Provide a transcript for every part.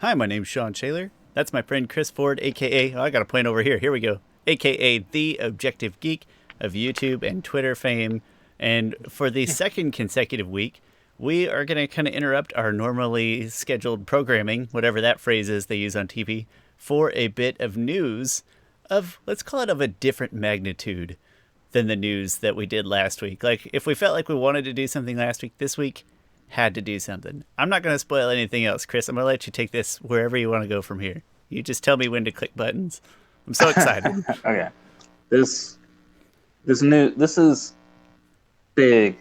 Hi, my name's Sean Shaler. That's my friend Chris Ford, aka, I got a point over here. Here we go. AKA the Objective Geek of YouTube and Twitter fame. And for the second consecutive week, we are going to kind of interrupt our normally scheduled programming, whatever that phrase is they use on TV, for a bit of news of, let's call it, of a different magnitude than the news that we did last week. Like, if we felt like we wanted to do something last week, this week had to do something. I'm not going to spoil anything else, Chris. I'm going to let you take this wherever you want to go from here. You just tell me when to click buttons. I'm so excited. Okay. This this is big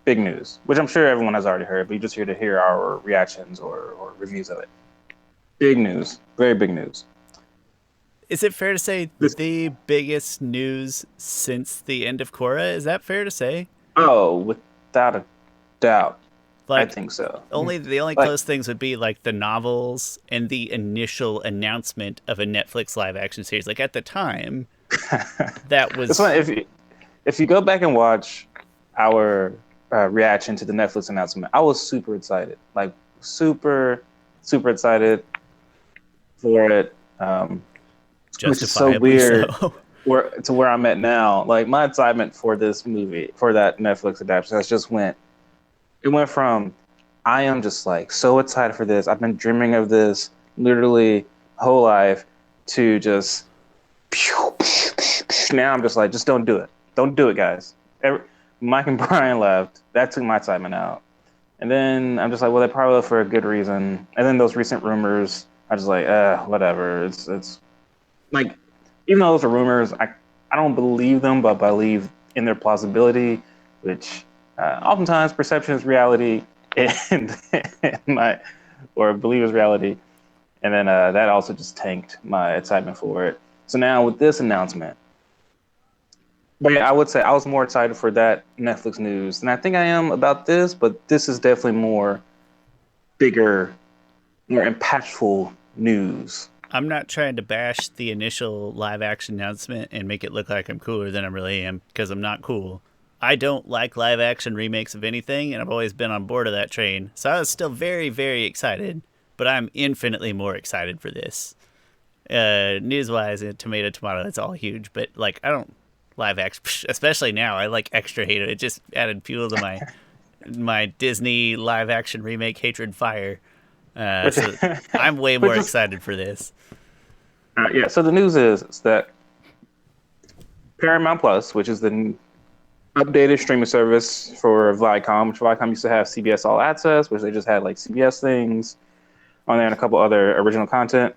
big news, which I'm sure everyone has already heard, but you're just here to hear our reactions or reviews of it. Big news, very big news. Is it fair to say This the biggest news since the end of Korra? Is that fair to say? Oh, without a doubt, I Like, think so. only the only Like close things would be like the novels and the initial announcement of a Netflix live action series. Like at the time, that this was one, if you go back and watch our reaction to the Netflix announcement, I was super excited, like super excited for it. Which is so justifiably weird so. where I'm at now. Like my excitement for this movie, for that Netflix adaptation, has just it went from I am just like so excited for this. I've been dreaming of this literally whole life to just now I'm just like just don't do it. Don't do it, guys. Mike and Brian left. That took my excitement out. And then I'm just like, well, they probably left for a good reason. And then those recent rumors, I just like, whatever. It's like even though those are rumors, I don't believe them, but believe in their plausibility, which oftentimes perception is reality, and my or believe is reality, and then that also just tanked my excitement for it. So now with this announcement, but yeah, I would say I was more excited for that Netflix news than I think I am about this, but this is definitely more bigger, more impactful news. I'm not trying to bash the initial live action announcement and make it look like I'm cooler than I really am, because I'm not cool. I don't like live action remakes of anything, and I've always been on board of that train. So I was still very, very excited, but I'm infinitely more excited for this. News wise, tomato, tomato, it's all huge, but like, I don't live action, especially now. I like extra hate it. It just added fuel to my Disney live action remake hatred fire. Which, So I'm way which more is excited for this. yeah. So the news is that Paramount Plus, which is the updated streaming service for Viacom, which Viacom used to have CBS All Access, which they just had like CBS things on there and a couple other original content.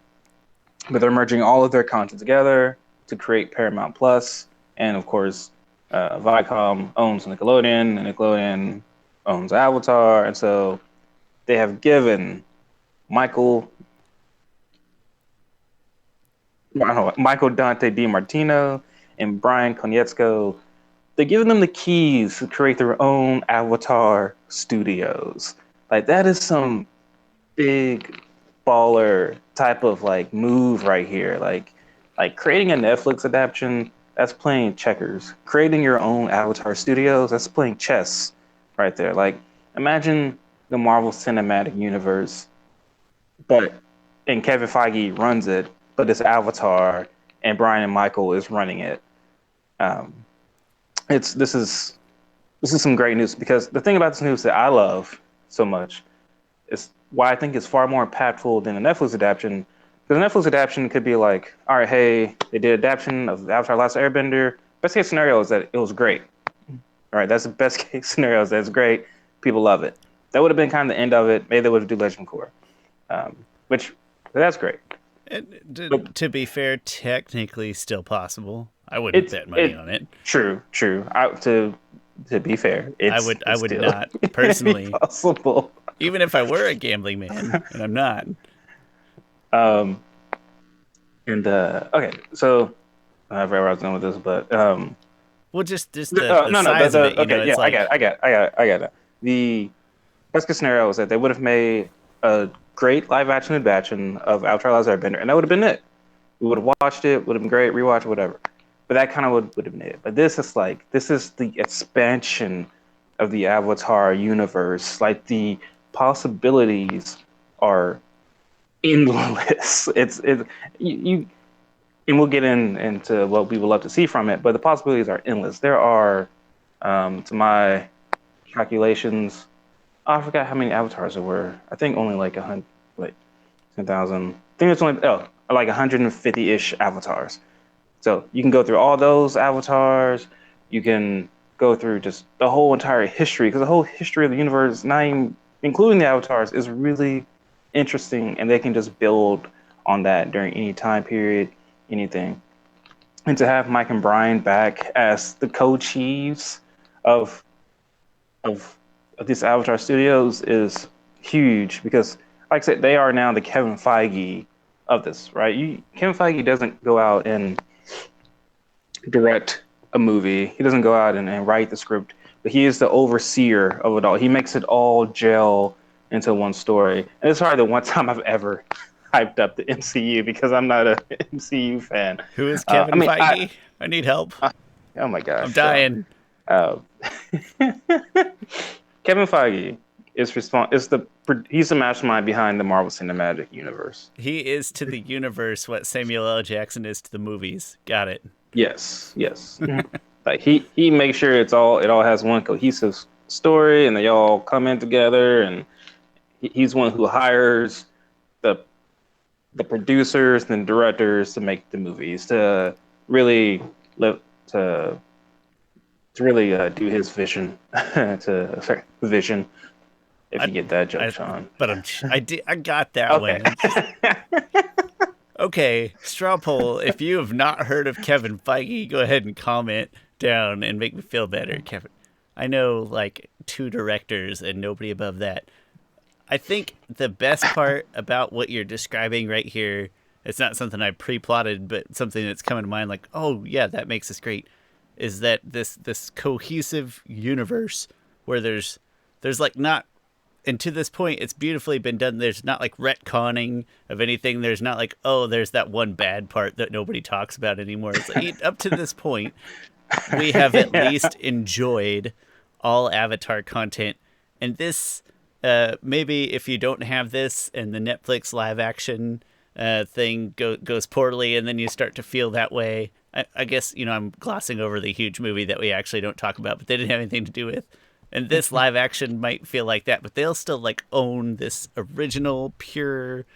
But they're merging all of their content together to create Paramount Plus, and of course, Viacom owns Nickelodeon, and Nickelodeon owns Avatar, and so they have given Michael, I don't know, Michael Dante DiMartino and Brian Konietzko, they're giving them the keys to create their own Avatar studios. Like that is some big baller type of like move right here. Like creating a Netflix adaptation, that's playing checkers. Creating your own Avatar studios, that's playing chess right there. Like imagine the Marvel Cinematic Universe, but and Kevin Feige runs it, but it's Avatar and Brian and Michael is running it. Um, it's this is some great news because the thing about this news that I love so much is why I think it's far more impactful than a Netflix adaptation. Because a Netflix adaptation could be like, all right, hey, they did adaptation of Avatar: Last Airbender. Best case scenario is that it was great. All right, that's the best case scenario. Is that it's great. People love it. That would have been kind of the end of it. Maybe they would have do Legend Core, which that's great. To, But to be fair, technically still possible. I wouldn't it's bet money it on it. true. To be fair, I it's would still not maybe personally, possible. even if I were a gambling man, and I'm not. Um, and okay, so I forgot where I was going with this, but Well, just the no, size of it. okay, It's yeah, like I got it. The best case scenario is that they would have made a great live action adaptation of Avatar: Last Airbender, and that would have been it. We would have watched it, would have been great, rewatch whatever. But that kind of would have been it. But this is the expansion of the Avatar universe. Like the possibilities are endless. You and we'll get into what we would love to see from it, but the possibilities are endless. There are, to my calculations, I forgot how many avatars there were. I think only like 100, like 10,000. I think it's only like 150-ish avatars. So you can go through all those avatars. You can go through just the whole entire history, because the whole history of the universe, not even, including the avatars, is really interesting, and they can just build on that during any time period, anything. And to have Mike and Bryan back as the co-chiefs of of of these Avatar studios is huge, because, like I said, they are now the Kevin Feige of this, right? Kevin Feige doesn't go out and direct a movie. He doesn't go out and write the script, but he is the overseer of it all. He makes it all gel into one story. And it's probably the one time I've ever hyped up the MCU, because I'm not a MCU fan. Who is Kevin Feige? I need help. Oh my gosh, I'm dying. Uh, Kevin Feige he's the mastermind behind the Marvel Cinematic Universe. He is to the universe what Samuel L. Jackson is to the movies. Got it. Yes. Like he makes sure it all has one cohesive story, and they all come in together, and he's one who hires the producers and directors to make the movies, to really live to really do his vision vision. If you get that joke, Sean. But I got that one. Okay, straw poll. If you have not heard of Kevin Feige, go ahead and comment down and make me feel better, Kevin. I know like 2 directors and nobody above that. I think the best part about what you're describing right here, it's not something I pre-plotted, but something that's coming to mind like, oh yeah, that makes this great, is that this cohesive universe where there's like not, and to this point it's beautifully been done, there's not like retconning of anything, there's not like, oh, there's that one bad part that nobody talks about anymore. It's like, up to this point we have at least enjoyed all Avatar content, and this maybe if you don't have this and the Netflix live action thing goes poorly, and then you start to feel that way. I guess, I'm glossing over the huge movie that we actually don't talk about, but they didn't have anything to do with. And this live action might feel like that, but they'll still like own this original, pure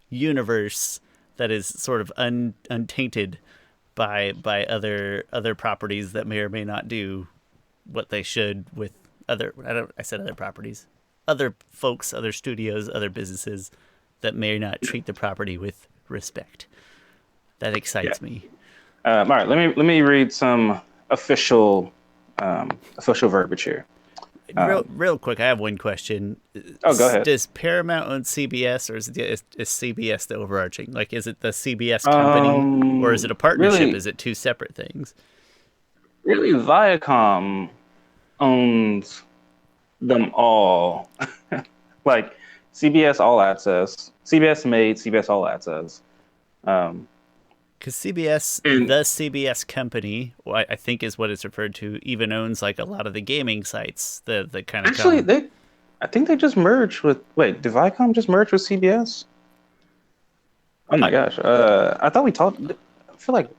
universe that is sort of untainted by other properties that may or may not do what they should with I said other properties, other folks, other studios, other businesses that may not treat the property with respect. That excites me. All right, let me read some official verbiage here. Real quick, I have one question. Oh, go ahead. Does Paramount own CBS, or is CBS the overarching? Like, is it the CBS company, or is it a partnership? Really, is it 2 separate things? Really, Viacom owns them all. Like CBS All Access, CBS made CBS All Access. Because CBS, the CBS company, I think is what it's referred to, even owns like a lot of the gaming sites. The kind of actually, I think they just merged with. Wait, did Viacom just merge with CBS? Oh my gosh! I thought we talked. I feel like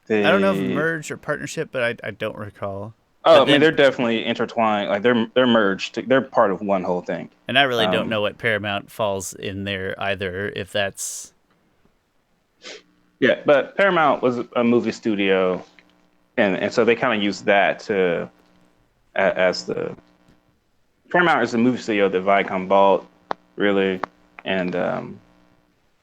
I don't know if merge or partnership, but I don't recall. Oh, I mean, they're definitely intertwined. Like they're merged. They're part of one whole thing. And I really don't know what Paramount falls in there either. If that's. Yeah, but Paramount was a movie studio, and so they kind of used that as the Paramount is the movie studio that Viacom bought, really, and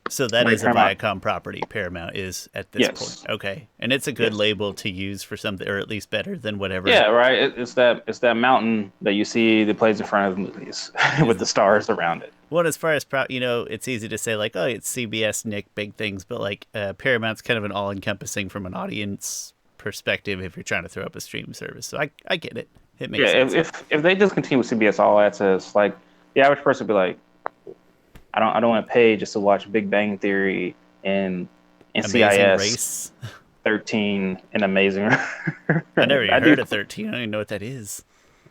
so that is Paramount. A Viacom property. Paramount is at this point, okay, and it's a good label to use for something, or at least better than whatever. Yeah, right. It's that mountain that you see that plays in front of the movies with the stars around it. Well, as far as it's easy to say like, oh, it's CBS, Nick, big things, but like Paramount's kind of an all-encompassing from an audience perspective if you're trying to throw up a stream service. So I get it. It makes sense. If they just continue with CBS All Access, like the average person would be like, I don't want to pay just to watch Big Bang Theory and NCIS Race. 13 and Amazing. I never even heard of 13. I don't even know what that is.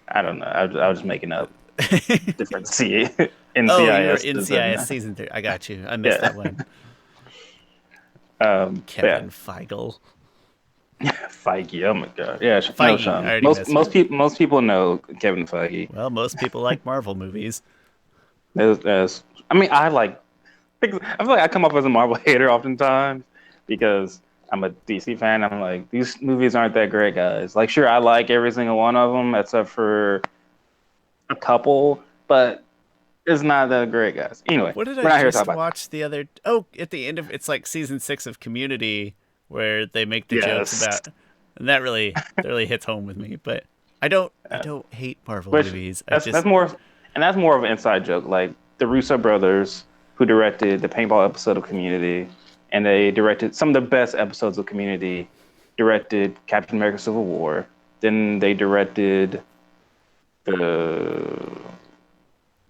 I don't know. I was just making up different Oh, you were NCIS NCIS season. season 3. I got you. I missed Yeah. that one. Yeah. Kevin Feigl. Feige. Oh my god. Yeah. No, Feige. I Sean. already Most messed it most up. people most people know Kevin Feige. Well, most people like Marvel movies. I mean, I feel like I come off as a Marvel hater oftentimes because I'm a DC fan. I'm like, these movies aren't that great, guys. Like, sure, I like every single one of them except for a couple, but it's not that great, guys. Anyway, What did we're I not here to talk just about that. watch the other? Oh, at the end of it's like season 6 of Community, where they make the jokes Yes. about, and that really hits home with me. But I don't hate Marvel Which movies. I that's just more and that's more of an inside joke. Like the Russo brothers, who directed the paintball episode of Community, and they directed some of the best episodes of Community. Directed Captain America: Civil War. Then they directed the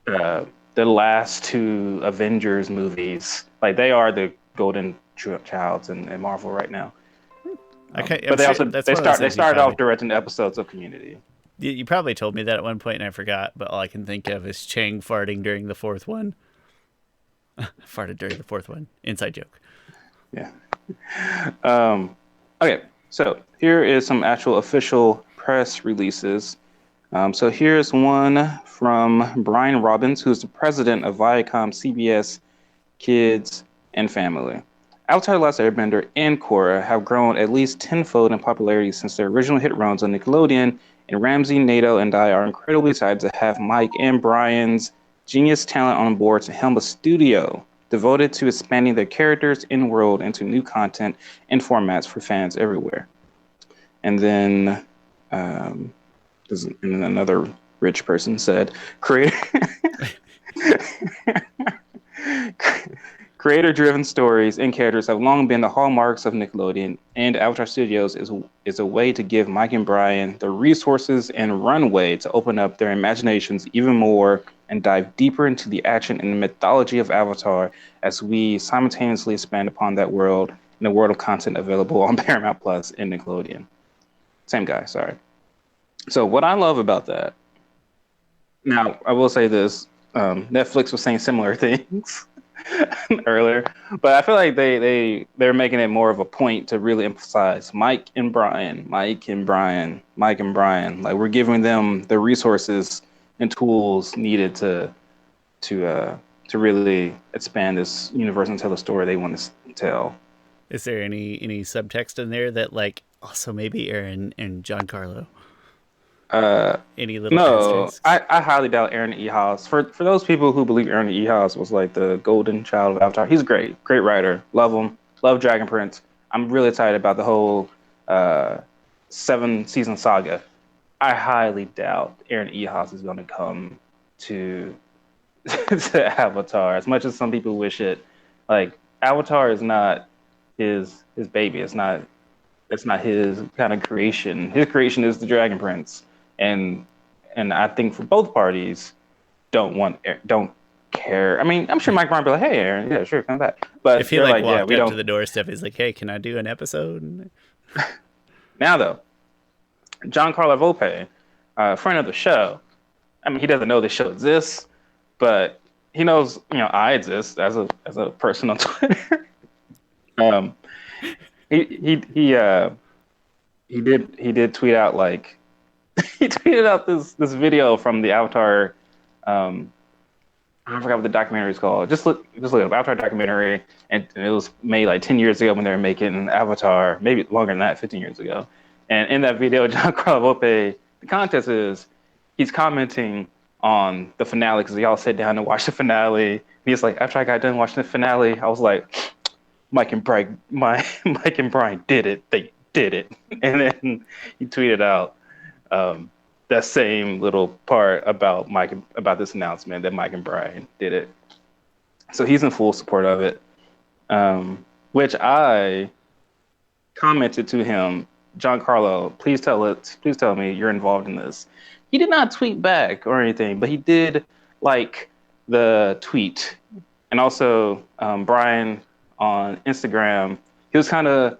uh, the last two Avengers movies. Like they are the golden childs in Marvel right now. I'm But sure that's one of those they things you started off probably directing episodes of Community. you probably told me that at one point and I forgot. But all I can think of is Chang farting during the fourth one. Farted during the fourth one. Inside joke. Yeah. Okay, so here is some actual official press releases. So here's one from Brian Robbins, who's the president of Viacom CBS Kids and Family. Avatar: Last Airbender and Korra have grown at least tenfold in popularity since their original hit runs on Nickelodeon, and Ramsey, Nato, and I are incredibly excited to have Mike and Brian's genius talent on board to helm a studio devoted to expanding their characters and world into new content and formats for fans everywhere. And then, um, and then another rich person said, creator creator-driven stories and characters have long been the hallmarks of Nickelodeon, and Avatar Studios is a way to give Mike and Brian the resources and runway to open up their imaginations even more and dive deeper into the action and mythology of Avatar as we simultaneously expand upon that world and the world of content available on Paramount Plus and Nickelodeon. Same guy, sorry. So what I love about that, now I will say this, Netflix was saying similar things earlier, but I feel like they're making it more of a point to really emphasize Mike and Brian, Mike and Brian, Mike and Brian. Like we're giving them the resources and tools needed to really expand this universe and tell the story they want to tell. Is there any subtext in there that like also maybe Aaron and Giancarlo? Any little No, asterisks? I highly doubt Aaron Ehaus. For those people who believe Aaron Ehaus was like the golden child of Avatar, he's great, great writer. Love him. Love Dragon Prince. I'm really excited about the whole 7 season saga. I highly doubt Aaron Ehaus is going to come to to Avatar. As much as some people wish it, like Avatar is not his baby. It's not his kind of creation. His creation is the Dragon Prince, and I think for both parties don't care. I mean, I'm sure Mike Bryan be like, "Hey, Aaron, yeah, sure, come back." If But he they're like like, "Yeah, walked we up to don't." the doorstep, he's like, "Hey, can I do an episode?" Now though, John Carlo Volpe, friend of the show. I mean, he doesn't know the show exists, but he knows, I exist as a person on Twitter. um, he he did tweet out like he tweeted out this video from the Avatar. Um, I forgot what the documentary is called. Just look up Avatar documentary, and it was made like 10 years ago when they were making Avatar, maybe longer than that, 15 years ago. And in that video, John Carlo Volpe, the contest is he's commenting on the finale because they all sit down and watch the finale. And he's like, after I got done watching the finale, I was like, Mike and Brian did it. They did it. And then he tweeted out that same little part about about this announcement that Mike and Brian did it. So he's in full support of it, which I commented to him, John Carlo, please tell me you're involved in this. He did not tweet back or anything, but he did like the tweet, and also Brian on Instagram. He was kind of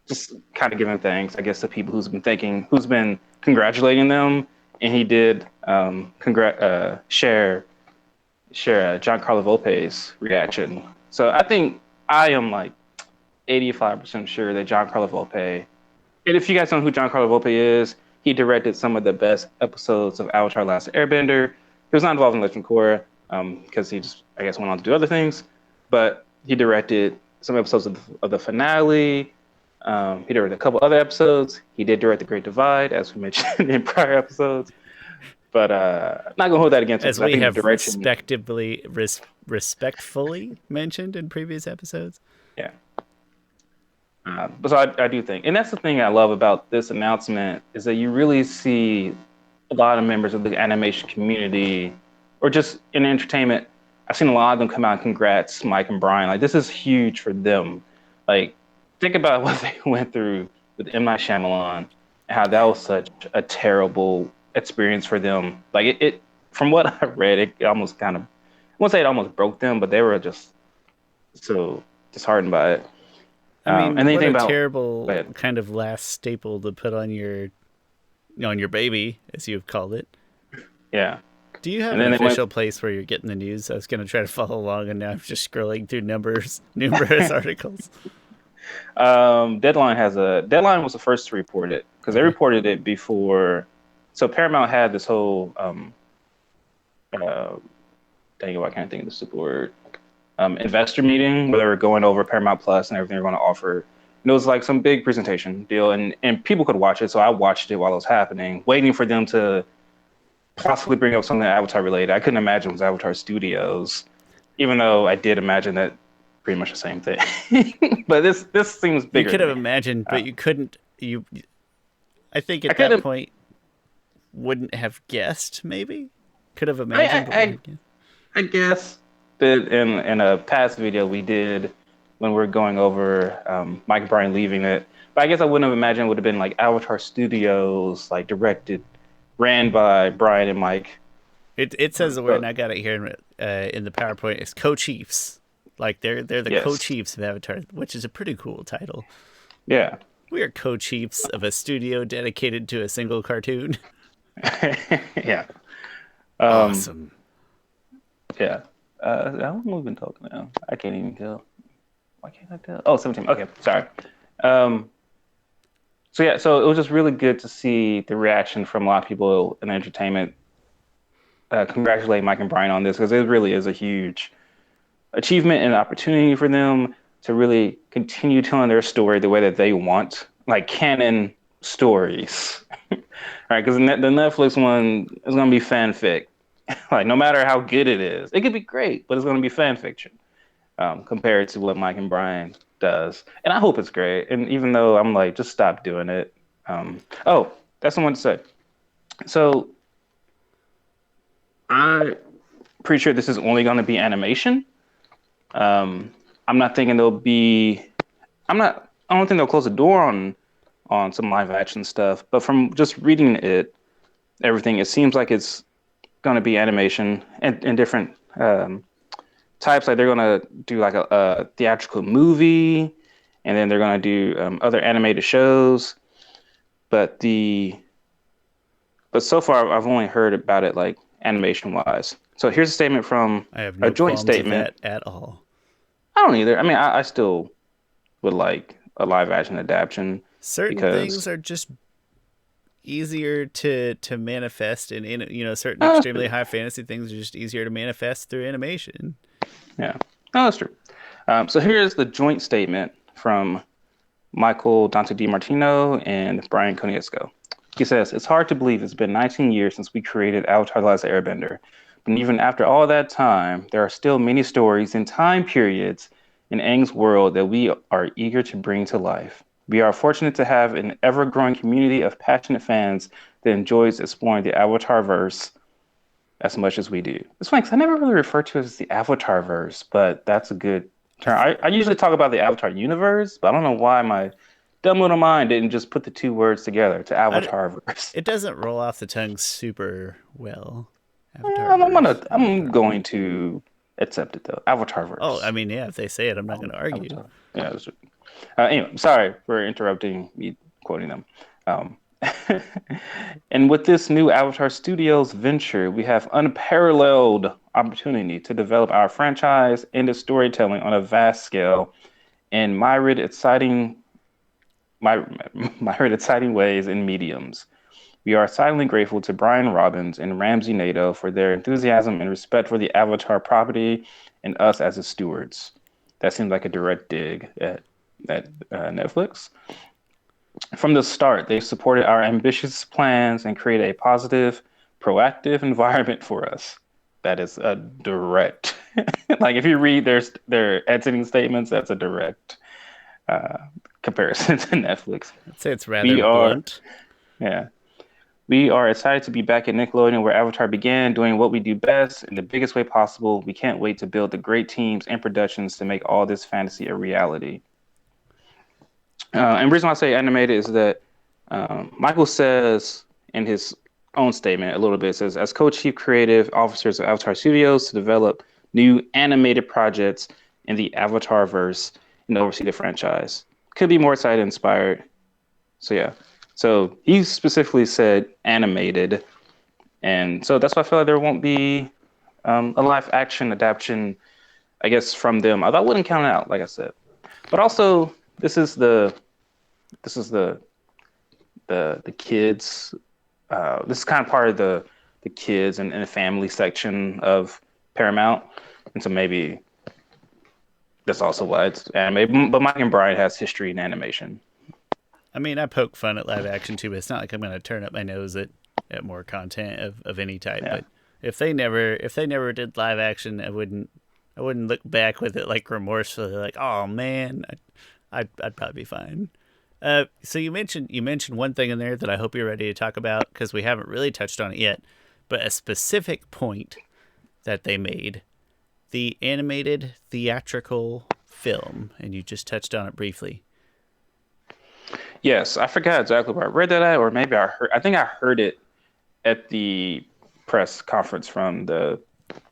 just kind of giving thanks, I guess, to people who's been congratulating them, and he did share share Giancarlo Volpe's reaction. So I think I am like 85% sure that Giancarlo Volpe, and if you guys know who Giancarlo Volpe is, he directed some of the best episodes of Avatar: Last Airbender. He was not involved in Legend of Korra because he just, I guess, went on to do other things. But he directed some episodes of the finale. He directed a couple other episodes. He did direct The Great Divide, as we mentioned in prior episodes. But I'm not gonna hold that against him As because I we think the have direction, respectfully mentioned in previous episodes. yeah. But so I do think, and that's the thing I love about this announcement is that you really see a lot of members of the animation community, or just in entertainment. I've seen a lot of them come out and congrats Mike and Bryan. Like this is huge for them. Like think about what they went through with M Night Shyamalan and how that was such a terrible experience for them. Like it from what I read, it almost kind of, I won't say it almost broke them, but they were just so disheartened by it. I mean, And then you what think a about, go terrible ahead. kind of last staple to put on your baby, as you've called it. Yeah. Do you have And an then they went, official place where you're getting the news? I was going to try to follow along, and now I'm just scrolling through numerous articles. Deadline was the first to report it because they Okay. reported it before. So Paramount had this whole, uh, dang it, I can't think of the super word, investor meeting where they were going over Paramount Plus and everything they're going to offer. And it was like some big presentation deal, and people could watch it. So I watched it while it was happening, waiting for them to possibly bring up something Avatar related. I couldn't imagine it was Avatar Studios, even though I did imagine that pretty much the same thing. But this seems You bigger could to have me. imagined, Uh, but you couldn't. I think I at that couldn't. point, wouldn't have guessed, maybe? Could have I, imagined, I but wouldn't I have guessed. I guess that in a past video we did when we are going over Mike and Bryan leaving it. But I guess I wouldn't have imagined it would have been like Avatar Studios, like directed, ran by Bryan and Mike. It says the word, So and I got it here in the PowerPoint. It's co-chiefs. Like they're the yes, co-chiefs of Avatar, which is a pretty cool title. yeah, We are co-chiefs of a studio dedicated to a single cartoon. yeah, um, Awesome. yeah. How long have we been talking now? I can't even tell. Why can't I tell? Oh, 17. Okay, sorry. Um, so yeah, so it was just really good to see the reaction from a lot of people in entertainment congratulate Mike and Bryan on this because it really is a huge achievement and opportunity for them to really continue telling their story the way that they want, like canon stories. Right? Because the Netflix one is going to be fanfic. Like, no matter how good it is, it could be great, but it's going to be fan fiction compared to what Mike and Bryan does. And I hope it's great. And even though I'm like, just stop doing it. Oh, that's the one to say. So I'm pretty sure this is only going to be animation. Um, I'm not thinking there'll be. I'm not. I don't think they'll close the door on some live action stuff. But from just reading it, everything, it seems like it's going to be animation and different types. Like they're going to do like a theatrical movie, and then they're going to do other animated shows. But the but so far I've only heard about it like animation wise. So here's a statement from I have a no joint qualms with statement. that at all. I don't either. I mean, I still would like a live action adaptation Certain things because are just easier to manifest in certain that's extremely true. high fantasy things are just easier to manifest through animation. Yeah, no, that's true. So here's the joint statement from Michael Dante DiMartino and Bryan Konietzko. He says, "It's hard to believe it's been 19 years since we created Avatar: The Last Airbender. But even after all that time, there are still many stories and time periods in Aang's world that we are eager to bring to life. We are fortunate to have an ever-growing community of passionate fans that enjoys exploring the Avatar verse as much as we do." It's funny because I never really refer to it as the Avatar verse, but that's a good I term. th- I usually talk about the Avatar universe, but I don't know why my dumb little mind didn't just put the two words together to I, Avatar verse. it doesn't roll off the tongue super well. Avatar I'm verse, I'm Avatar verse. going to accept it though. Avatar Oh, I verse. mean, yeah, if they say it, I'm not going to argue. Avatar. Yeah. Anyway, sorry for interrupting me quoting them. And with this new Avatar Studios venture, we have unparalleled opportunity to develop our franchise into storytelling on a vast scale in my, myriad exciting ways and mediums. We are silently grateful to Brian Robbins and Ramsey Nato for their enthusiasm and respect for the Avatar property and us as its stewards. That seems like a direct dig at Netflix. From the start, they supported our ambitious plans and created a positive, proactive environment for us. That is a direct, like if you read their editing statements, that's a direct uh, comparison to Netflix. I'd say it's rather We are, blunt. yeah, we are excited to be back at Nickelodeon where Avatar began, doing what we do best in the biggest way possible. We can't wait to build the great teams and productions to make all this fantasy a reality. And the reason why I say animated is that Michael says in his own statement a little bit, says, as co-chief creative officers of Avatar Studios to develop new animated projects in the Avatar verse and oversee the franchise. Could be more excited and inspired. So yeah. So he specifically said animated. And so that's why I feel like there won't be a live action adaptation, I guess, from them. I wouldn't count it out, like I said. But also, this is the kids. This is kind of part of the kids and the family section of Paramount, and so maybe that's also why it's animated. But Mike and Brian has history in animation. I mean, I poke fun at live action too, but it's not like I'm going to turn up my nose at more content of any type. Yeah, But if they never did live action, I wouldn't look back with it like remorsefully, like, oh man, I'd probably be fine. So you mentioned one thing in there that I hope you're ready to talk about because we haven't really touched on it yet, but a specific point that they made, the animated theatrical film, and you just touched on it briefly. yes, I forgot exactly where I read that at, or maybe I heard. I think I heard it at the press conference from the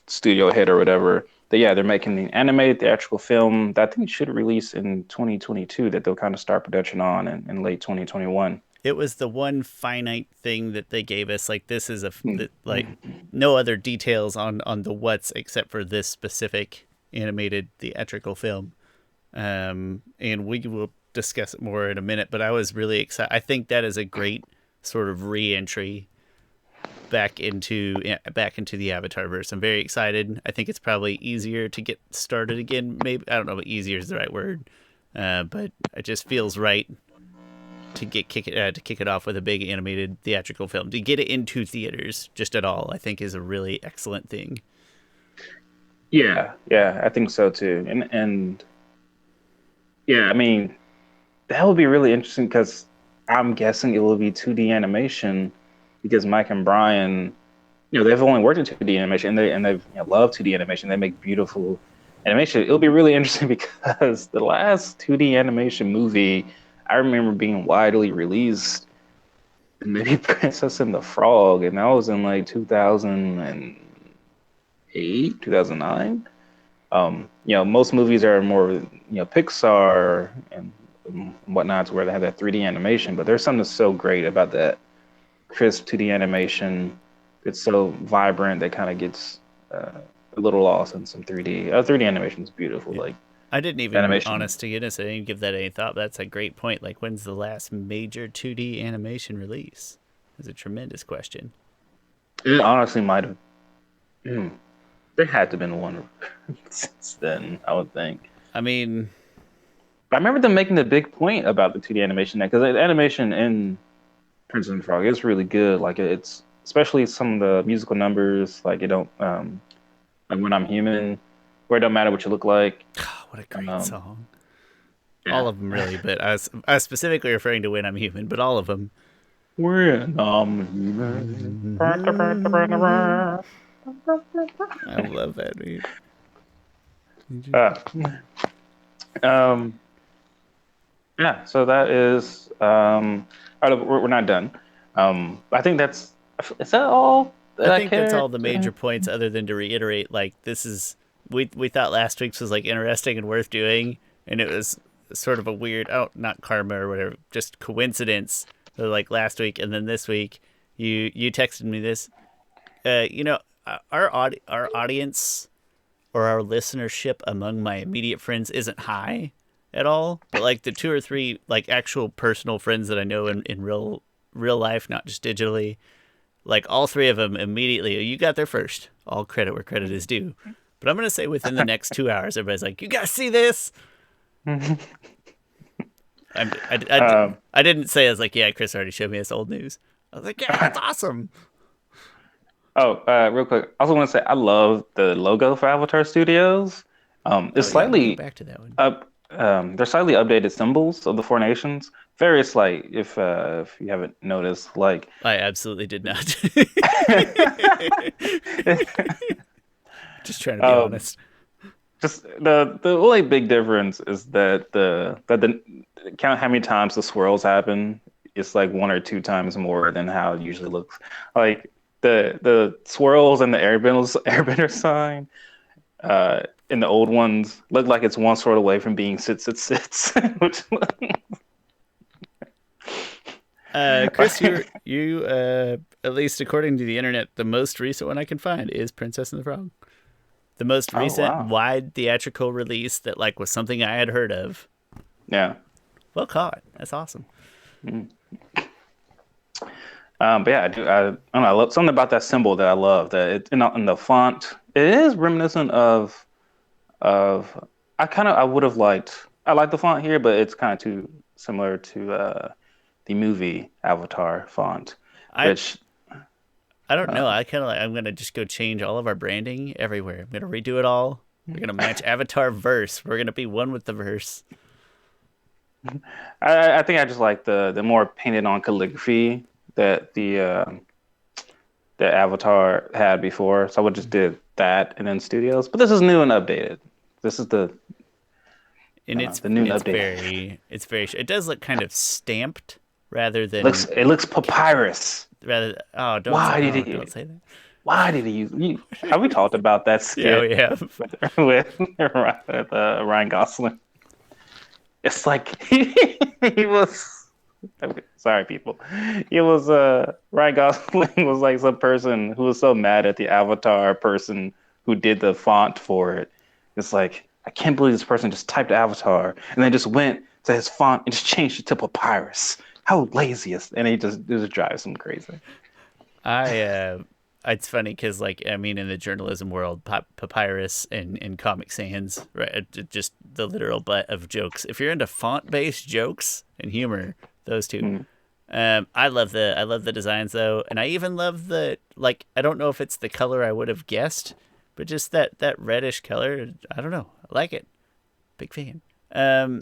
studio head or whatever. That yeah, they're making the animated theatrical film that I think should release in 2022. That they'll kind of start production on in late 2021. It was the one finite thing that they gave us. Like this is Hmm. like no other details on the what's except for this specific animated theatrical film. And we will discuss it more in a minute. But I was really excited. I think that is a great sort of re-entry back into the Avatar verse. I'm very excited. I think it's probably easier to get started again. Maybe I don't know if easier is the right word, but it just feels right to kick it off with a big animated theatrical film. To get it into theaters just at all, I think is a really excellent thing. Yeah, yeah, I think so too. And yeah, I mean that would be really interesting because I'm guessing it will be 2D animation because Mike and Brian, they've only worked in 2D animation and they've love 2D animation. They make beautiful animation. It'll be really interesting because the last 2D animation movie I remember being widely released, maybe Princess and the Frog, and that was in like 2008, 2009. Most movies are more, Pixar and whatnot, where they have that 3D animation, but there's something so great about that crisp 2D animation. It's so vibrant that kind of gets a little lost in some 3D. 3D animation is beautiful. Yeah. Like I didn't even, animation, honest to goodness, I didn't give that any thought. That's a great point. Like, when's the last major 2D animation release? That's a tremendous question. it honestly might have. Hmm, there had to have been one since then, I would think. I mean, But I remember them making the big point about the 2D animation because the animation in Princess and the Frog is really good. Like it's especially some of the musical numbers, like it don't like When I'm Human, where it don't matter what you look like. what a great Um, song. All yeah. of them, really, but I was specifically referring to When I'm Human, but all of them. When I'm human. I love that, dude. Uh, um, yeah, so that is all right, we're not done. I think is that all that I I think that's care all the major to? points, other than to reiterate, like, this is. We thought last week's was, like, interesting and worth doing, and it was sort of a weird, oh, not karma or whatever, just coincidence like last week, and then this week you texted me this. Our audience or our listenership among my immediate friends isn't high at all, but like the 2 or 3 like actual personal friends that I know in real life, not just digitally, like all 3 of them immediately, you got there first. All credit where credit is due. But I'm gonna say within the next 2 hours, everybody's like, "You guys see this?" I didn't say I was like, "Yeah, Chris already showed me this old news." I was like, "Yeah, that's awesome." Real quick, I also want to say I love the logo for Avatar Studios. Oh It's yeah, we'll get slightly back to that one. up. They're slightly updated symbols of the four nations. Various, like, if you haven't noticed, like I absolutely did not. Just trying to be um, honest. just the only big difference is that the count how many times the swirls happen. It's like 1 or 2 times more than how it usually looks. Like the swirls and the airbender sign in the old ones look like it's one sword away from being sits. Which, Chris, you at least according to the internet, the most recent one I can find is Princess and the Frog. The most oh recent wow, wide theatrical release that like was something I had heard of. yeah. Well caught. That's awesome. But yeah, I don't know. I love something about that symbol that I love. That it in the font, it is reminiscent of. I would have liked. I like the font here, but it's kind of too similar to the movie Avatar font, I which I don't uh, know. I kind of like. I'm gonna just go change all of our branding everywhere. I'm gonna redo it all. We're gonna match Avatar verse. We're gonna be one with the verse. I think I just like the more painted on calligraphy that the Avatar had before. So I would just did that and then Studios. But this is new and updated. This is And it's the new and it's updated. very it's very. It does look kind of stamped rather Looks than it looks papyrus. Oh, Why did don't he? say that. Why did he use? Have we talked about that Yeah, skit we have. with Ryan Gosling? It's like he was. Okay, sorry, people. He was Ryan Gosling was like some person who was so mad at the Avatar person who did the font for it. It's like I can't believe this person just typed Avatar and then just went to his font and just changed it to Papyrus. How lazy is? And it just drives him crazy. I it's funny because like I mean in the journalism world, papyrus and Comic Sans, right? Just the literal butt of jokes. If you're into font based jokes and humor, those two. Mm. I love the designs though, and I even love the like. I don't know if it's the color I would have guessed, but just that reddish color. I don't know. I like it. Big fan.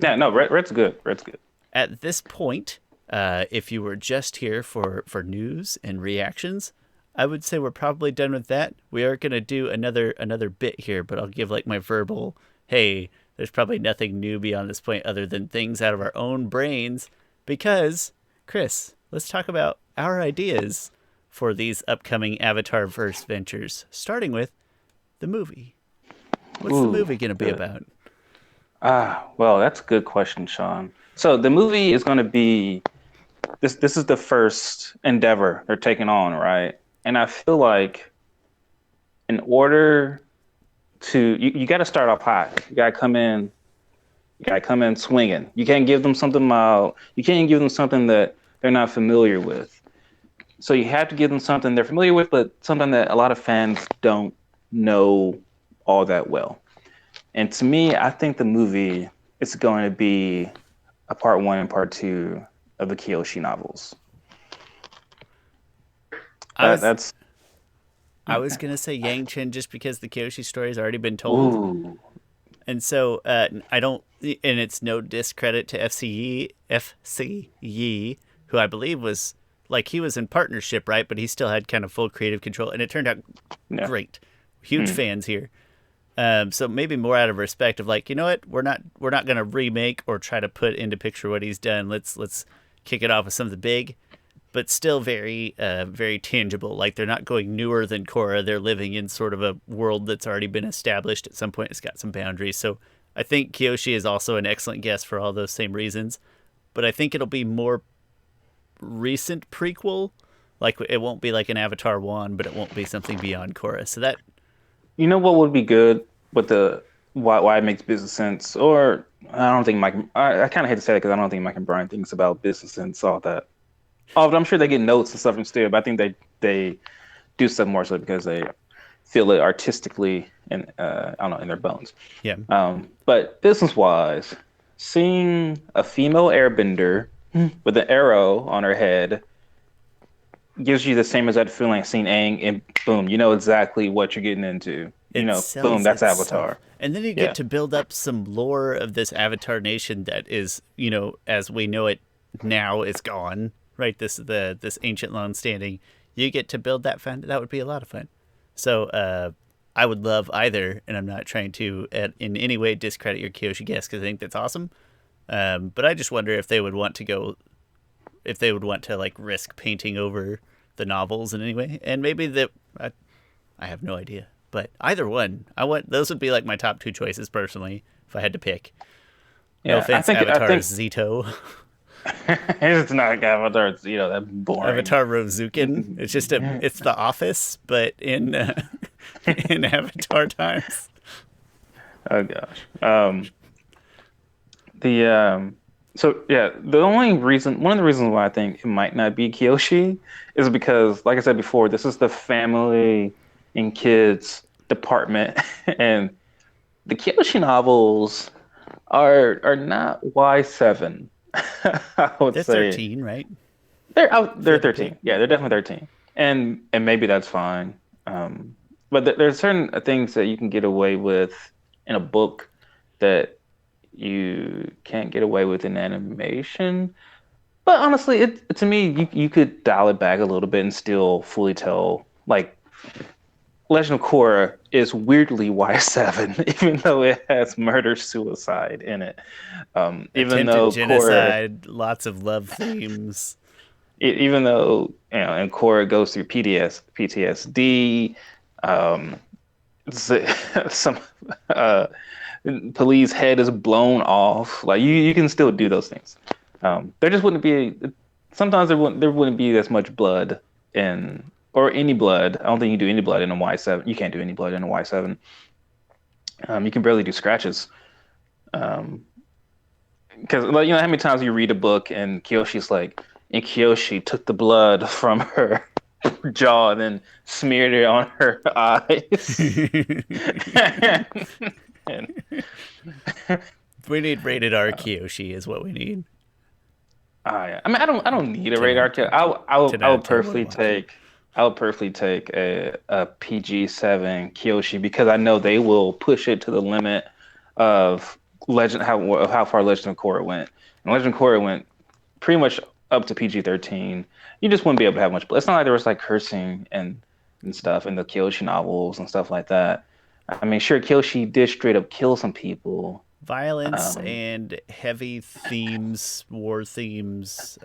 Yeah, no, red's good. Red's good. At this point, if you were just here for news and reactions, I would say we're probably done with that. We are gonna do another bit here, but I'll give like my verbal. Hey, there's probably nothing new beyond this point other than things out of our own brains. Because, Chris, let's talk about our ideas for these upcoming Avatar verse ventures. Starting with the movie. What's the Ooh, movie gonna be good. about? Well, that's a good question, Sean. So the movie is going to be this. This is the first endeavor they're taking on, right? And I feel like in order to, you got to start off high. You got to come in. You got to come in swinging. You can't give them something mild. You can't give them something that they're not familiar with. So you have to give them something they're familiar with, but something that a lot of fans don't know all that well. And to me, I think the movie is going to be a part one and part two of the Kyoshi novels. I was That's I was gonna say Yang Chen just because the Kyoshi story has already been told, ooh, and so I don't. And it's no discredit to FCE, who I believe was like he was in partnership, right? But he still had kind of full creative control, and it turned out yeah. great. Huge Hmm. fans here. So maybe more out of respect of like, you know what, we're not gonna remake or try to put into picture what he's done. Let's kick it off with something big, but still very very tangible. Like they're not going newer than Korra. They're living in sort of a world that's already been established at some point. It's got some boundaries. So I think Kyoshi is also an excellent guest for all those same reasons. But I think it'll be more recent prequel. Like it won't be like an Avatar 1, but it won't be something beyond Korra. So that You know what would be good with the why it makes business sense? Or I don't think Mike. I kind of hate to say that because I don't think Mike and Brian thinks about business sense all that. Oh, but I'm sure they get notes and stuff from Stu. But I think they do stuff more so because they feel it artistically and I don't know in their bones. yeah. But business wise, seeing a female airbender with an arrow on her head gives you the same exact feeling like seeing Aang, and boom, you know exactly what you're getting into. You It know, boom, sells that's itself. Avatar. And then you get Yeah. to build up some lore of this Avatar nation that is, as we know it now, is gone. Right, this ancient long standing. You get to build that fun. That would be a lot of fun. So I would love either, and I'm not trying to in any way discredit your Kyoshi guess because I think that's awesome. But I just wonder if they would want to go, if they would want to like risk painting over the novels in any way, and maybe that I have no idea. But either one, I want those would be like my top two choices personally if I had to pick. No Yeah, offense, I Avatar think Zito, it's not like Avatar. It's, you know, that's boring. Avatar Rozukin. It's just it's The Office, but in in Avatar times. Oh gosh. The so yeah, the only reason, one of the reasons why I think it might not be Kyoshi is because, like I said before, this is the family and kids department, and the Kyoshi novels are not Y7. I would They're say 13, right? If you they're had to pick. 13. Yeah, they're definitely 13. And maybe that's fine. But there's certain things that you can get away with in a book that you can't get away with in animation. But honestly, to me, you could dial it back a little bit and still fully tell. Like Legend of Korra is weirdly Y7, even though it has murder suicide in it. Even Attempted though Korra, genocide, lots of love themes. even though you know, and Korra goes through PTSD, um, some uh, police head is blown off. Like you can still do those things. There just wouldn't be. Sometimes there wouldn't be as much blood in or any blood. I don't think you do any blood in a Y7. You can't do any blood in a Y7. You can barely do scratches. Um, because like you know how many times you read a book and Kyoshi's like, and Kyoshi took the blood from her jaw and then smeared it on her eyes. and, We need rated R Kyoshi is what we need. yeah. I mean, I don't need a 10 out radar of kill. 10. 10 I out of would 10 would perfectly watch. take a PG-7 Kyoshi because I know they will push it to the limit of how far Legend of Korra went. And Legend of Korra went pretty much up to PG-13. You just wouldn't be able to have much. It's not like there was like cursing and stuff in the Kyoshi novels and stuff like that. I mean, sure, Kyoshi did straight up kill some people. Violence Um, and heavy themes, war themes.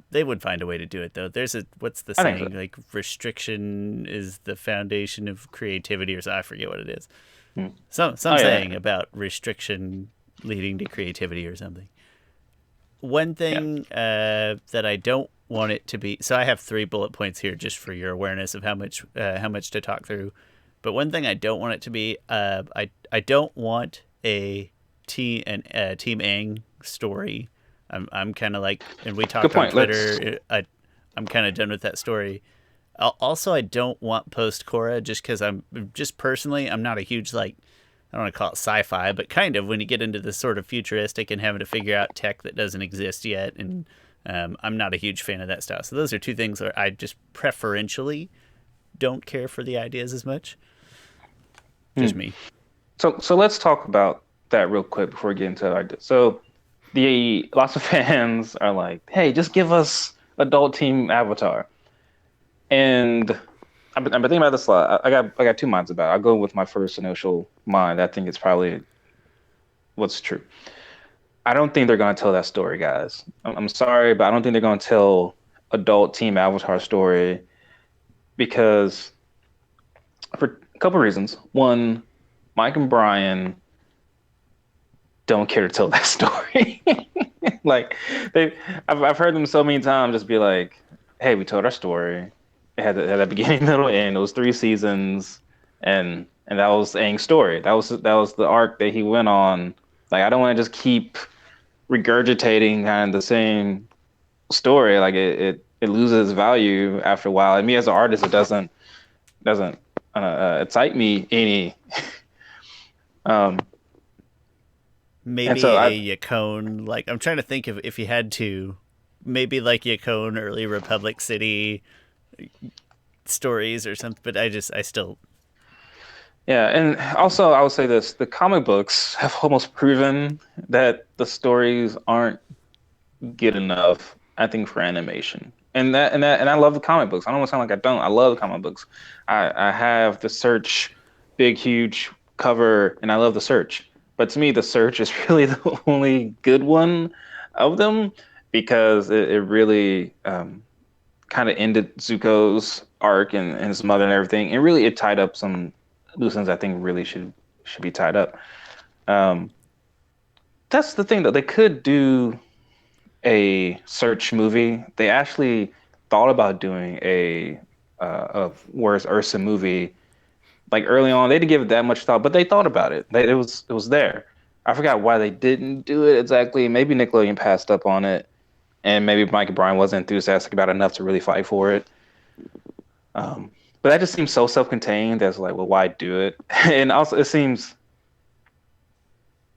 They would find a way to do it though. There's a what's the I think so. saying? Like restriction is the foundation of creativity, or so I forget what it is. Hmm. Some Oh saying yeah, about restriction leading to creativity or something. One yeah. thing that I don't want it to be. So I have 3 bullet points here just for your awareness of how much to talk through. But one thing I don't want it to be, I don't want Team Aang story. I'm kind of like, and we Good talked on point. Let's. Twitter. I'm kind of done with that story. Also, I don't want post Korra just because I'm just personally I'm not a huge like I don't want to call it sci-fi, but kind of when you get into this sort of futuristic and having to figure out tech that doesn't exist yet, and I'm not a huge fan of that stuff. So those are two things where I just preferentially don't care for the ideas as much. Hmm. Just me. So let's talk about that real quick before we get into our. So the lots of fans are like, "Hey, just give us adult team Avatar." And I've been thinking about this a lot. I got two minds about it. I'll go with my first initial mind. I think it's probably what's true. I don't think they're going to tell that story, guys. I'm sorry, but I don't think they're going to tell adult team Avatar story because for a couple of reasons. One, Mike and Brian don't care to tell that story. Like they, I've heard them so many times just be like, "Hey, we told our story. It had a beginning, middle, end. It was 3 seasons, and that was Aang's story. That was the arc that he went on. Like I don't want to just keep regurgitating kind of the same story. Like it loses value after a while. And me as an artist, it doesn't excite me any. Um, and Maybe so I a Yacone. Like I'm trying to think of if you had to, maybe like Yacone, early Republic City stories or something. But I still Yeah, and also I would say this: the comic books have almost proven that the stories aren't good enough, I think, for animation. And I love the comic books. I don't want to sound like I don't. I love the comic books. I have the Search big huge cover and I love the Search. But to me the Search is really the only good one of them because it really kind of ended Zuko's arc and his mother and everything. And really it tied up some loose ends I think really should be tied up. Um, that's the thing though. They could do a Search movie. They actually thought about doing a Where's Ursa movie. Like early on, they didn't give it that much thought, but they thought about it. It was there. I forgot why they didn't do it exactly. Maybe Nickelodeon passed up on it, and maybe Mike and Bryan wasn't enthusiastic about it enough to really fight for it. But that just seems so self-contained. That's like, well, why do it? And also, it seems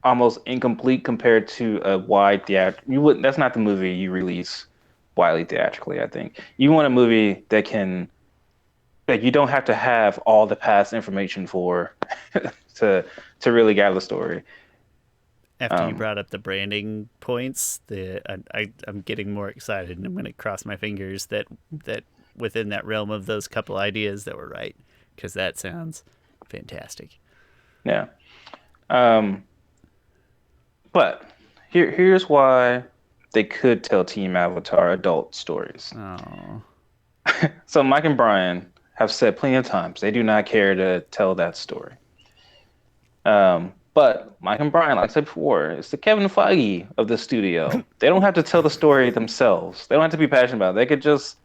almost incomplete compared to a wide theater. You would That's not the movie you release widely theatrically. I think you want a movie that you don't have to have all the past information for to really gather the story. after you Um, brought up the branding points, I'm getting more excited, and I'm going to cross my fingers that within that realm of those couple ideas that were right, because that sounds fantastic. yeah. Um, but here's why they could tell Team Avatar adult stories. Oh, So Mike and Bryan have said plenty of times they do not care to tell that story. But Mike and Bryan, like I said before, it's the Kevin Feige of the studio. They don't have to tell the story themselves. They don't have to be passionate about it. They could just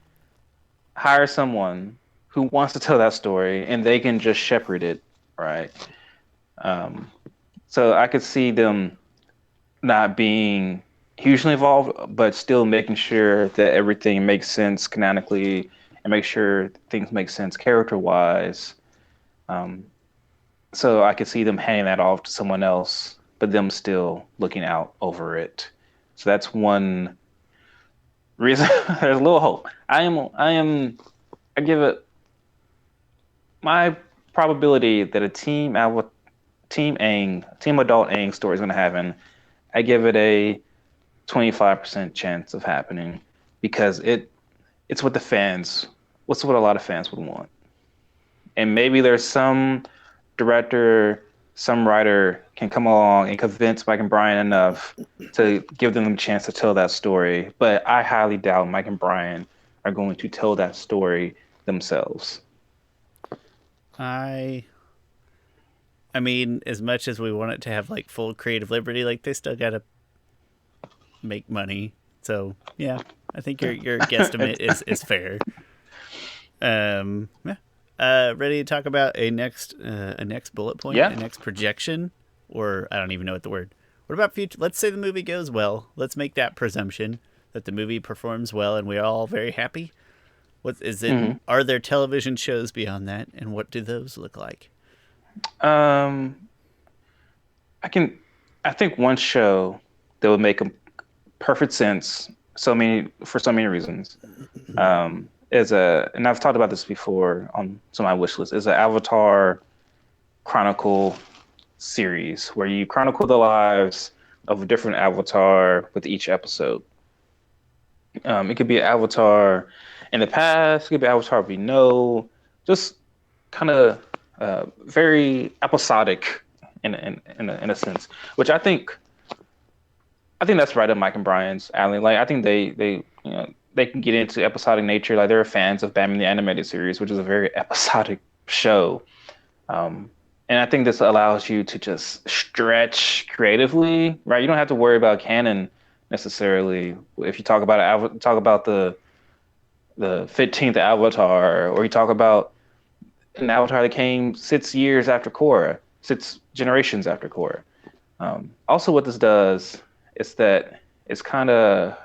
hire someone who wants to tell that story, and they can just shepherd it, right? Um, so I could see them not being hugely involved, but still making sure that everything makes sense canonically and make sure things make sense character wise. Um, so I could see them handing that off to someone else, but them still looking out over it. So that's one reason. There's a little hope. I give it my probability that a team Aang, team adult Aang story is going to happen. I give it a 25% chance of happening because it's what the fans, what's what a lot of fans would want. And maybe there's some director, some writer can come along and convince Mike and Bryan enough to give them a chance to tell that story. But I highly doubt Mike and Bryan are going to tell that story themselves. I I mean, as much as we want it to have like full creative liberty, like they still got to make money. So yeah, I think your guesstimate is fair. Yeah. Ready to talk about a next bullet point, Yeah. a next projection, or I don't even know what the word. What about future? Let's say the movie goes well. Let's make that presumption that the movie performs well, and we're all very happy. What is it? hmm Are there television shows beyond that, and what do those look like? Um, I can. I think one show that would make a perfect sense. So many reasons. Is a and I've talked about this before on some of my wish list. Is an Avatar Chronicle series where you chronicle the lives of a different avatar with each episode. It could be an avatar in the past, it could be an avatar we know, just kind of very episodic in a sense, which I think that's right up Mike and Brian's alley. Like I think they they can get into episodic nature. Like they're fans of Batman the Animated Series, which is a very episodic show. Um, and I think this allows you to just stretch creatively, right? You don't have to worry about canon necessarily. If you talk about talk about the 15th Avatar, or you talk about an Avatar that came 6 years after Korra, 6 generations after Korra. Also, what this does is that it's kind of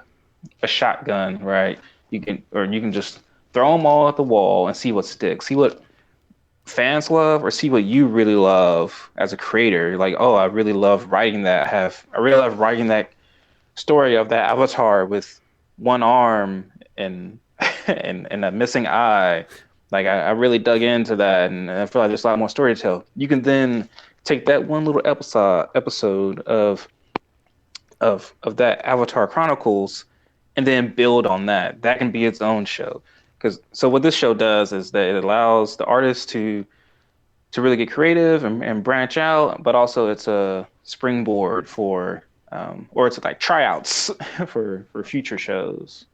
a shotgun, right? You can just throw them all at the wall and see what sticks. See what fans love, or see what you really love as a creator. You're like, oh, I really love writing that. I really love writing that story of that avatar with one arm and and a missing eye. Like I really dug into that, and I feel like there's a lot more story to tell. You can then take that one little episode of that Avatar Chronicles, and then build on that. That can be its own show. Because so what this show does is that it allows the artist to really get creative and branch out, but also it's a springboard for or it's like tryouts for future shows.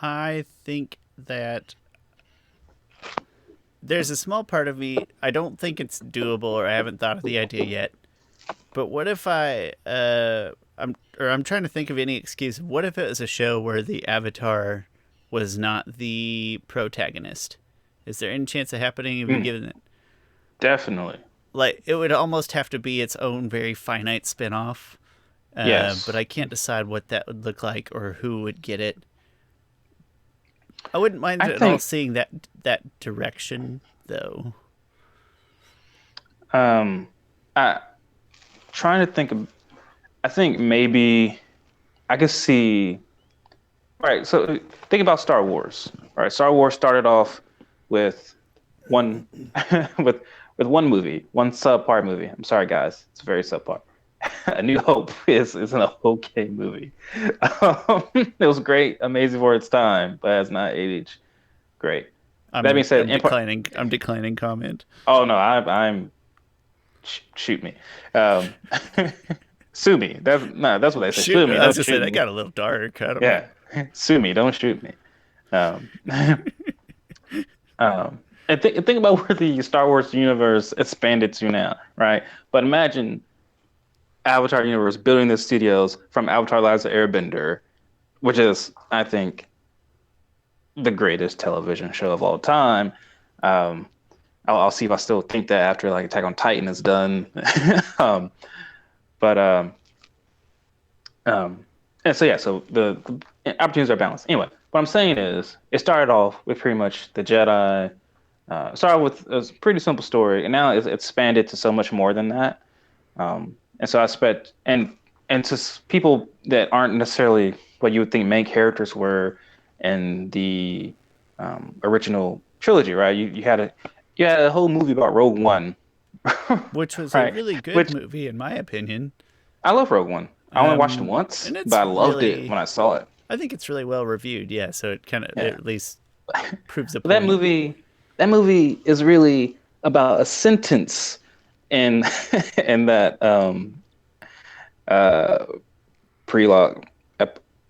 I think that there's a small part of me, I don't think it's doable, or I haven't thought of the idea yet. But what if I'm trying to think of any excuse. What if it was a show where the avatar was not the protagonist? Is there any chance of happening if you Mm, given it? definitely. Like, it would almost have to be its own very finite spin-off. But Yes. I can't decide what that would look like or who would get it. I wouldn't mind I at all think seeing that direction, though. um I trying to think of I think maybe I could see. Right, so think about Star Wars. All right, Star Wars started off with one with with one movie, one subpar movie. I'm sorry, guys, it's very subpar. A New Hope is an okay movie. It was great, amazing for its time, but has not aged great. That being said, I'm Empire. declining. I'm declining comment. Oh no, I'm shoot me, um, sue me. That's no, that's what they say. Shoot Sue me! me, I was don't just saying shoot that me. got a little dark. I don't know. Yeah, sue me, don't shoot me. Um, and think about where the Star Wars universe expanded to now, right? But imagine Avatar universe building the studios from Avatar: Last Airbender, which is, I think, the greatest television show of all time. Um, I'll see if I still think that after like Attack on Titan is done. um, but um, and so yeah, so the opportunities are balanced. Anyway, what I'm saying is, it started off with pretty much the Jedi. Started with a pretty simple story, and now it's expanded to so much more than that. And so I expect, and to people that aren't necessarily what you would think main characters were in the original trilogy, right? You had a whole movie about Rogue One, Which was a right? really good Which movie, in my opinion. I love Rogue One. I only watched it once, And but it's I loved it really, when I saw it. I think it's really well reviewed. Yeah, so it kind of Yeah. at least proves a But point. that movie is really about a sentence in in that uh prelogue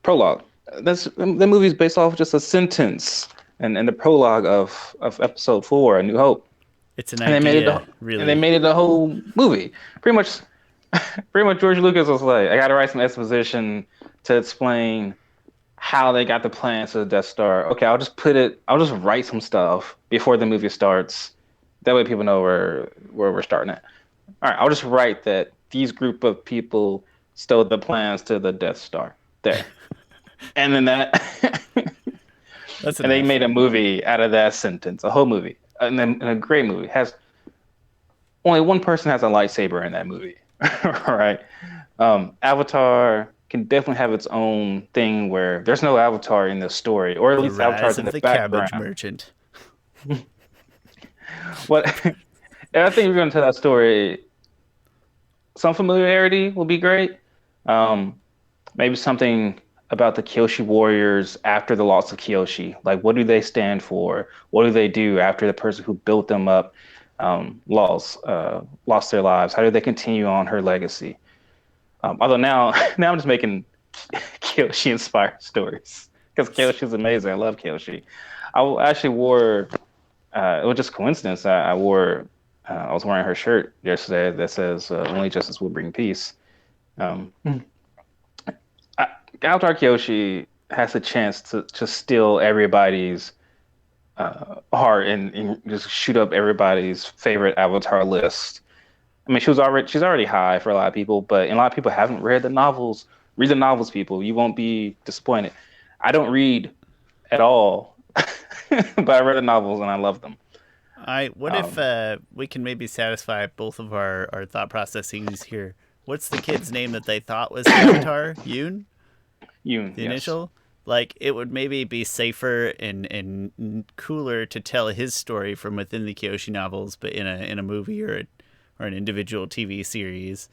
prologue. The movie is based off just a sentence and the prologue of episode 4, A New Hope. It's an And they made it idea, and they really. made it a whole movie. Pretty much pretty much George Lucas was like, I gotta write some exposition to explain how they got the plans to the Death Star. Okay, I'll just write some stuff before the movie starts. That way people know where we're starting at. All right, I'll just write that these group of people stole the plans to the Death Star. There. And then That's and they enough. made a movie out of that sentence, a whole movie. And a great movie. Has only one person has a lightsaber in that movie. Right? Avatar can definitely have its own thing where there's no Avatar in the story, or at The least Avatar's Rise in of the the Cabbage background. Merchant. What and I think we're gonna tell that story. Some familiarity will be great. Um, Maybe something about the Kyoshi warriors after the loss of Kyoshi. Like, what do they stand for? What do they do after the person who built them up lost their lives? How do they continue on her legacy? Although now, now I'm just making Kyoshi inspired stories because Kyoshi is amazing. I love Kyoshi. Actually wore. It was just coincidence. I wore. I was wearing her shirt yesterday that says "Only justice will bring peace." Um, Avatar Kyoshi has a chance to steal everybody's heart and just shoot up everybody's favorite Avatar list. I mean, she's already high for a lot of people, but a lot of people haven't read the novels. Read the novels, people. You won't be disappointed. I don't read at all, but I read the novels and I love them. I what if Um, we can maybe satisfy both of our thought processes here? What's the kid's name that they thought was the Avatar? Yoon, Yoon, the yes. initial. Like it would maybe be safer and cooler to tell his story from within the Kyoshi novels, but in a movie or an individual TV series,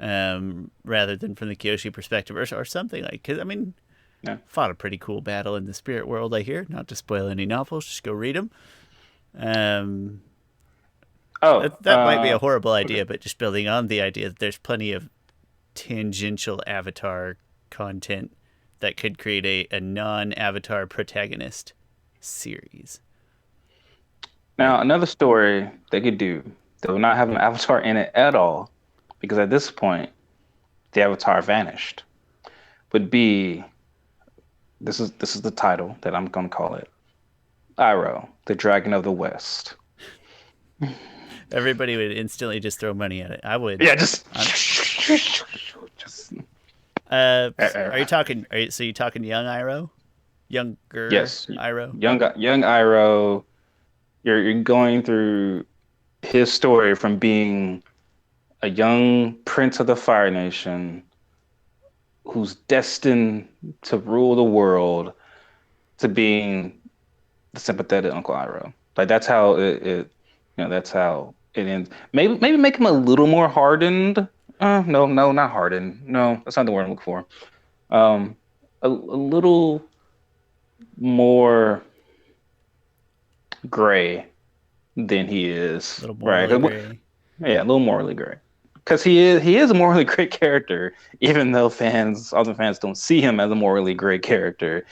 rather than from the Kyoshi perspective or something like. Because I mean, Yeah. fought a pretty cool battle in the spirit world. I hear. Not to spoil any novels, just go read them. Um, Oh, that might be a horrible okay. idea, but just building on the idea that there's plenty of tangential Avatar content that could create a non-Avatar protagonist series. Right? Now, another story they could do that will not have an avatar in it at all, because at this point, the avatar vanished, would be this is the title that I'm gonna call it. Iroh, the Dragon of the West. Everybody would instantly just throw money at it. I would. Yeah, just I'm, just are you talking? So you talking young Iroh, younger yes, Iroh? young Iroh. You're going through his story from being a young prince of the Fire Nation who's destined to rule the world to being the sympathetic Uncle Iroh. Like that's how that's how it ends. Maybe make him a little more hardened. No, not hardened. No, that's not the word I'm looking for. A little more gray than he A is, little right? morally gray. Yeah, a little morally gray. Because he is a morally great character, even though other fans don't see him as a morally great character.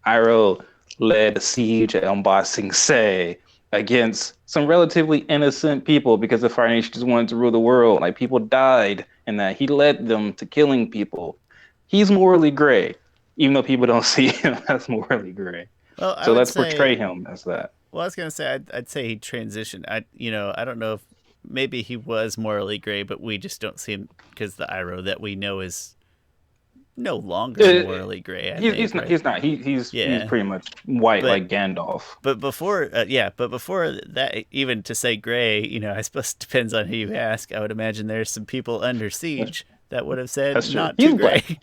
Iroh led a siege at Ba Sing Se against some relatively innocent people because the Fire Nation just wanted to rule the world. Like people died, and that he led them to killing people. He's morally gray, even though people don't see him as morally gray. Well, I So would let's say. portray him as that. Well, I was gonna say I'd say he transitioned. I don't know if maybe he was morally gray, but we just don't see him because the Iroh that we know is no longer Uh, morally gray. I he's think, not. right? He's not. He's Yeah, pretty much white but like Gandalf. but before that, even to say gray, I suppose it depends on who you ask. I would imagine there's some people under That's, siege that would have said that's true. not He's too black. gray.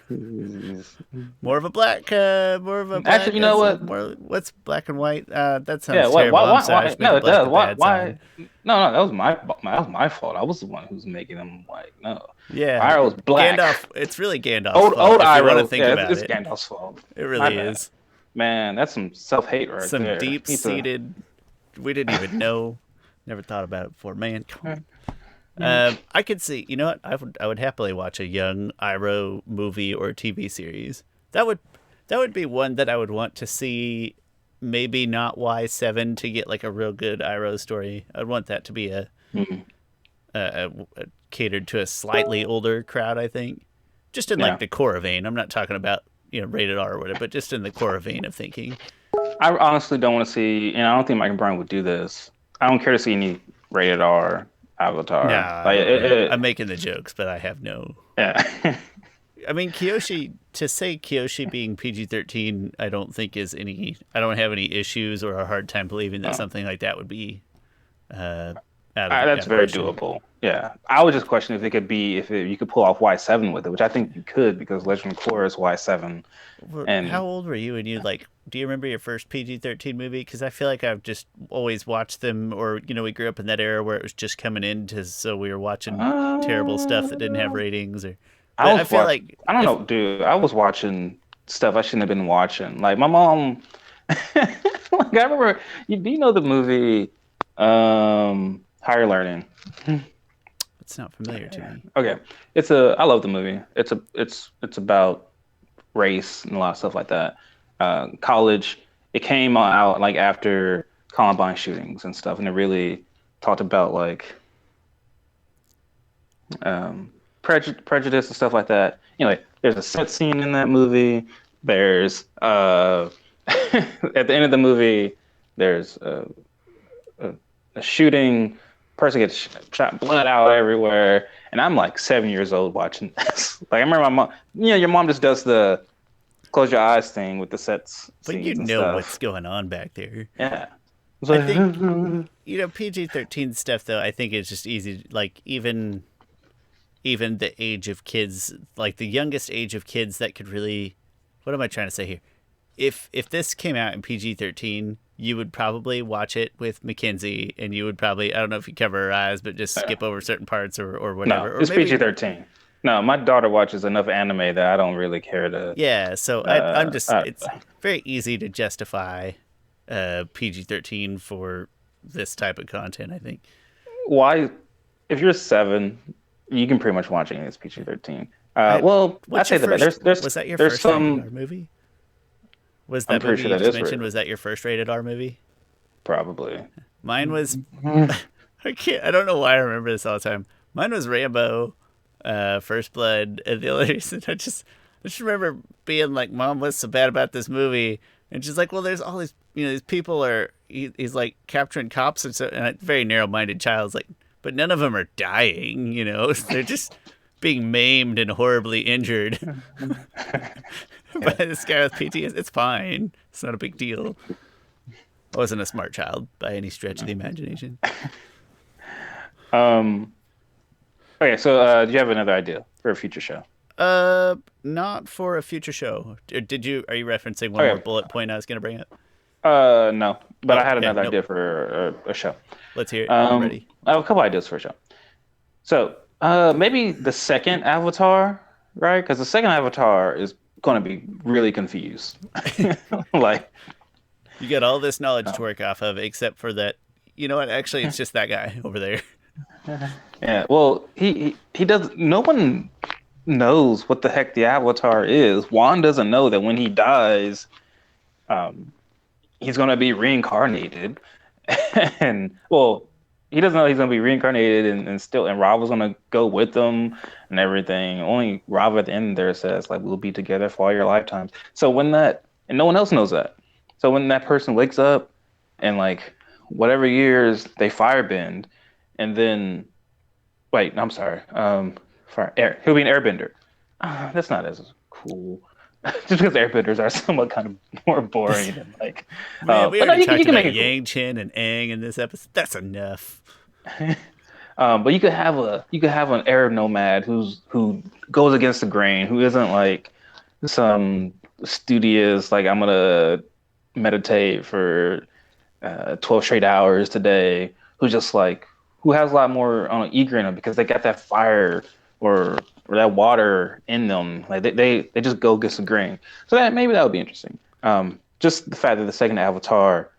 He's- More of a Actually, black. you know That's what? more. What's black and white? That Yeah. sounds terrible. I'm sorry. I Why? should make No, a it black does. a Why? bad Why? sign. No, that was my fault. I was the one who's making them white. No, Yeah, Iroh's black. Gandalf. It's really Gandalf's fault Old if you want to Iroh. think Yeah, about it's it. Gandalf's fault. It My really bad. is Man, that's some self hate right some there. deep seated. We didn't even know. Never thought about it before. Man, come on. I could see. You know what? I would happily watch a young Iroh movie or TV series. That would be one that I would want to see. Maybe not Y7 to get like a real good Iroh story. I'd want that to be Mhm. a catered to a slightly older crowd. I think, just in like Yeah. the core vein. I'm not talking about rated R or whatever, but just in the core vein of thinking. I honestly don't want to see, and I don't think Mike and Bryan would do this. I don't care to see any rated R No, Avatar. I Like, don't know. I'm making the jokes, but I have no. yeah. I mean, Kyoshi. To say Kyoshi being PG-13, I don't think is any. I don't have any issues or a hard time believing that No. something like that would be uh, out That's of very question. doable. Yeah, I would just question if it could be you could pull off Y7 with it, which I think you could because Legend of Korra is Y7, How and old were you when you like? Do you remember your first PG-13 movie? Because I feel like I've just always watched them, or we grew up in that era where it was just coming into, so we were watching terrible stuff that didn't have uh, ratings. Or, I but I was feel watching. like I don't if know, dude. I was watching stuff I shouldn't have been watching. Like my mom. Like I remember. Do you know the movie Higher Learning? it's not familiar to me. Okay, I love the movie. It's about race and a lot of stuff like that. College. It came out like after Columbine shootings and stuff, and it really talked about like prejudice and stuff like that. Anyway, there's a set scene in that movie. There's at the end of the movie, there's a, a shooting. Person gets shot, blood out everywhere, and I'm like 7 years old watching this. Like I remember my mom. Your mom just does the close your eyes thing with the sets But you scenes and know what's stuff. going on back there. Yeah. It's I like, think PG-13 stuff though. I think it's just easy. Like even the age of kids, like the youngest age of kids that could really. What am I trying to say here? If this came out in PG-13, you would probably watch it with Mackenzie, and you would probably, I don't know if you cover her eyes, but just skip over certain parts or no, whatever, or it's maybe. PG-13. No, my daughter watches enough anime that I don't really care to. Yeah, so I'm Uh, just, uh, it's very easy to justify PG-13 for this type of content, I think. why? If you're 7, you can pretty much watch anything that's PG-13. I Well, I what's your say that first there's was that your there's first rated R some. movie? Was I'm that pretty movie sure you that just is mentioned, rated. was that your first rated R movie? Probably. Mine was I don't know why I remember this all the time. Mine was Rambo, First Blood, and the only reason I just remember being like, "Mom, what's so bad about this movie?" And she's like, "Well, there's all these, these people he's like capturing cops and so." And a very narrow-minded child's like, "But none of them are dying, They're just being maimed and horribly injured by this guy with PTSD. It's fine. It's not a big deal." I wasn't a smart child by any stretch of the imagination. Um. Okay, so do you have another idea for a future show? Not for a future show. Did you? Are you referencing one more Okay. bullet point I was going to bring up? No, but I Oh, had okay. another Nope. idea for a show. Let's hear it. I'm ready. I have a couple ideas for a show. So, maybe the second Avatar, right? Because the second Avatar is going to be really confused. Like, You got all this knowledge to work off of, except for that. You know what? Actually, it's just that guy over there. yeah, well, he does. No one knows what the heck the Avatar is. Juan doesn't know that when he dies, um, he's going to be reincarnated, and well, he doesn't know he's going to be reincarnated, and Rob was going to go with them and everything. Only Rob at the end there says like we'll be together for all your lifetimes. So when that and no one else knows that. So when that person wakes up and like whatever years they firebend, and then wait, I'm sorry, fire air. He'll be an airbender. That's not as cool. Just because airbenders are somewhat kind of more boring than like. Man, we But no, already you talked can make about it cool. Yang Chen and Aang in this episode. That's enough. But you could have an Arab nomad who goes against the grain, who isn't like some studious like I'm gonna meditate for 12 straight hours today. Who's just like who has a lot more eager in them because they got that fire or that water in them. Like they just go against the grain. So that maybe that would be interesting. Just the fact that the second Avatar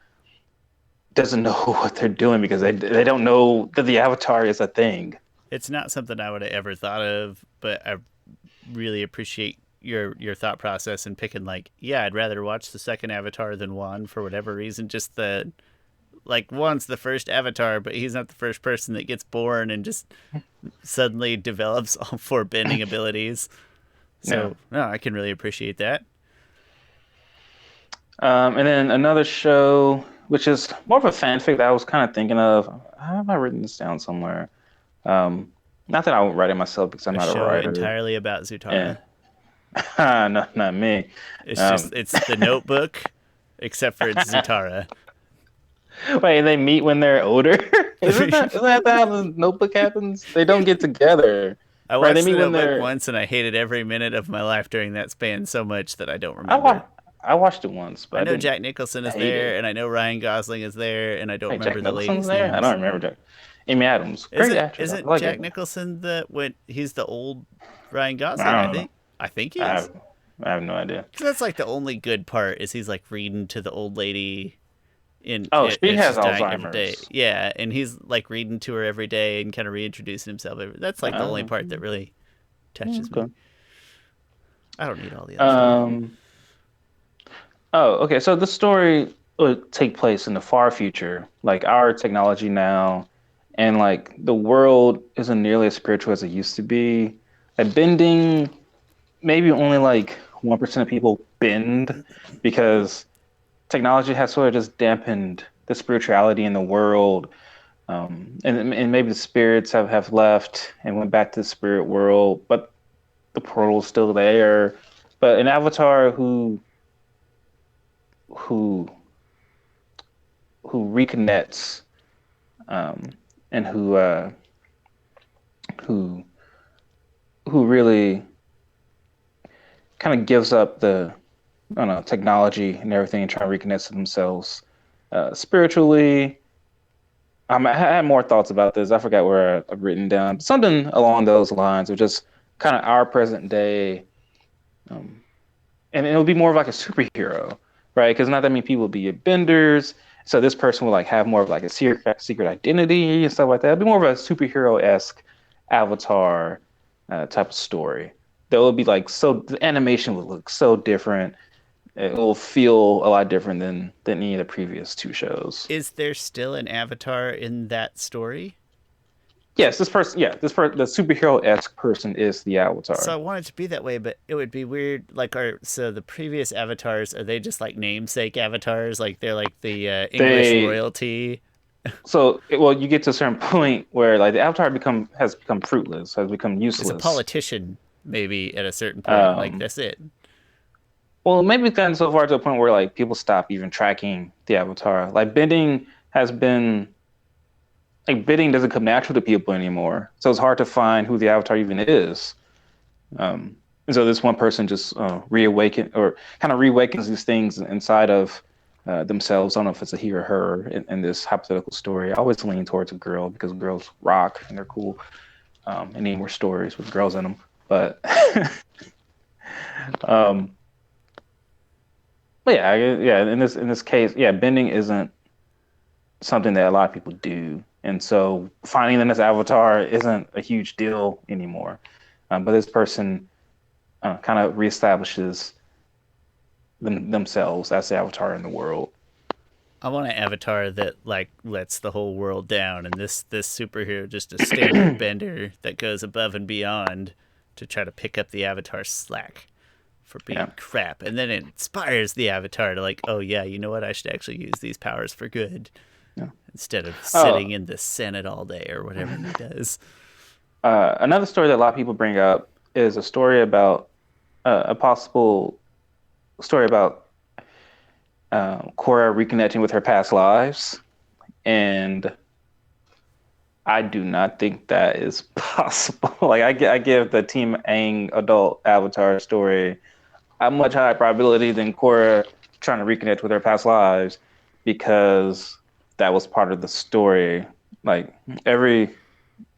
doesn't know what they're doing because they don't know that the Avatar is a thing. It's not something I would have ever thought of, but I really appreciate your thought process and picking like, yeah, I'd rather watch the second Avatar than Juan for whatever reason. Just the like Juan's the first Avatar, but he's not the first person that gets born and just suddenly develops all four bending abilities. So no, I can really appreciate that. And then another show, which is more of a fanfic that I was kind of thinking of. How have I written this down somewhere? Not that I won't write it myself because I'm A not a show writer. entirely about Yeah, Zutara. no, not me. It's Um, just it's the Notebook, except for it's Zutara. Wait, they meet when they're older? Isn't that how the Notebook happens? They don't get together, I right? They watched meet the when Notebook they're. once, and I hated every minute of my life during that span so much that I don't I remember. watched. I watched it once, but I I know didn't Jack Nicholson is hate there, it. and I know Ryan Gosling is there, and I don't Hey, remember Jack the Nicholson's ladies' there? I names. don't remember Jack. Amy Adams, great Isn't actress. I isn't like Jack her. Nicholson the when he's the old Ryan I Gosling? I don't know. think. I think he I is. have, I have no idea. 'Cause that's like the only good part is he's like reading to the old lady in Oh, it, she and has she's dying every day. Alzheimer's. Yeah, and he's like reading to her every day and kind of reintroducing himself. That's like the only part that really touches me. Okay. I don't need all the other stuff. Um. Oh, okay. So the story would take place in the far future, like our technology now, and like the world isn't nearly as spiritual as it used to be. At bending, maybe only like 1% of people bend because technology has sort of just dampened the spirituality in the world. And maybe the spirits have left and went back to the spirit world, but the portal's still there. But an avatar who who reconnects, and who who really kind of gives up the, I don't know, technology and everything and try to reconnect to themselves spiritually. I had more thoughts about this. I forgot where I've written down something along those lines of just kind of our present day, um, and it'll be more of like a superhero, right? Because not that many people will be benders, so this person will like have more of like a secret identity and stuff like that. It'll be more of a superhero esque avatar type of story. That will be like, so the animation would look so different. It will feel a lot different than any of the previous two shows. Is there still an avatar in that story? Yes, this person, yeah, the superhero esque person is the So avatar. I want it to be that way, but it would be weird. Like, so the previous avatars, are they just like namesake avatars? Like they're like the English They royalty? well, you get to a certain point where like the avatar has become fruitless, has become Is a useless. politician maybe at a certain point? Like Um, that's it. well, maybe it's gotten so far to a point where like people stop even tracking the avatar. Like bending has been like bidding doesn't come natural to people anymore, so it's hard to find who the avatar even is. And so this one person just reawaken or kind of reawakens these things inside of themselves. I don't know if it's a he or her in this hypothetical story. I always lean towards a girl because girls rock and they're cool. I need more stories with girls in them. But um, but yeah, yeah. In this case, yeah, bending isn't something that a lot of people do, and so finding them as avatar isn't a huge deal anymore. But this person kind of reestablishes themselves as the avatar in the world. I want an avatar that like lets the whole world down, and this superhero just a standard bender that goes above and beyond to try to pick up the avatar's slack for Yeah. being crap, and then it inspires the avatar to like, oh yeah, you know what? I should actually use these powers for good Yeah. instead of Oh, sitting in the Senate all day or whatever he does. another story that a lot of people bring up is a story about a possible story about Korra reconnecting with her past lives, and I do not think that is possible. Like I give the Team Aang adult Avatar story a much higher probability than Korra trying to reconnect with her past lives because that was part of the story. Like every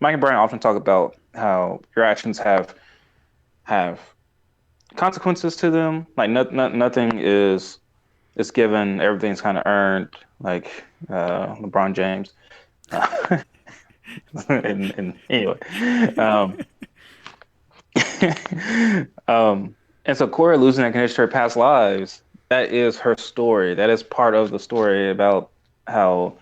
Mike and Bryan often talk about how your actions have consequences to them. Like nothing is given. Everything's kind of earned. Like LeBron James. And anyway, um, and so Cora losing that connection to her past lives, that is her story. That is part of the story about how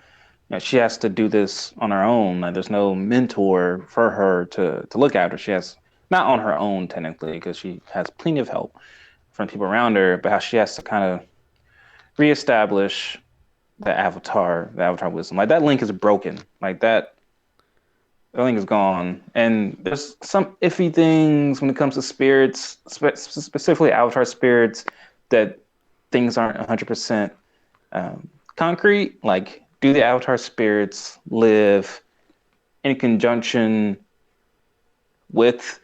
she has to do this on her own. Like, there's no mentor for her to look after. She has not on her own technically because she has plenty of help from people around her, but how she has to kind of reestablish the avatar wisdom. Like that link is broken. Like that link is gone. And there's some iffy things when it comes to spirits, specifically avatar spirits, that things aren't 100% concrete. Like, do the avatar spirits live in conjunction with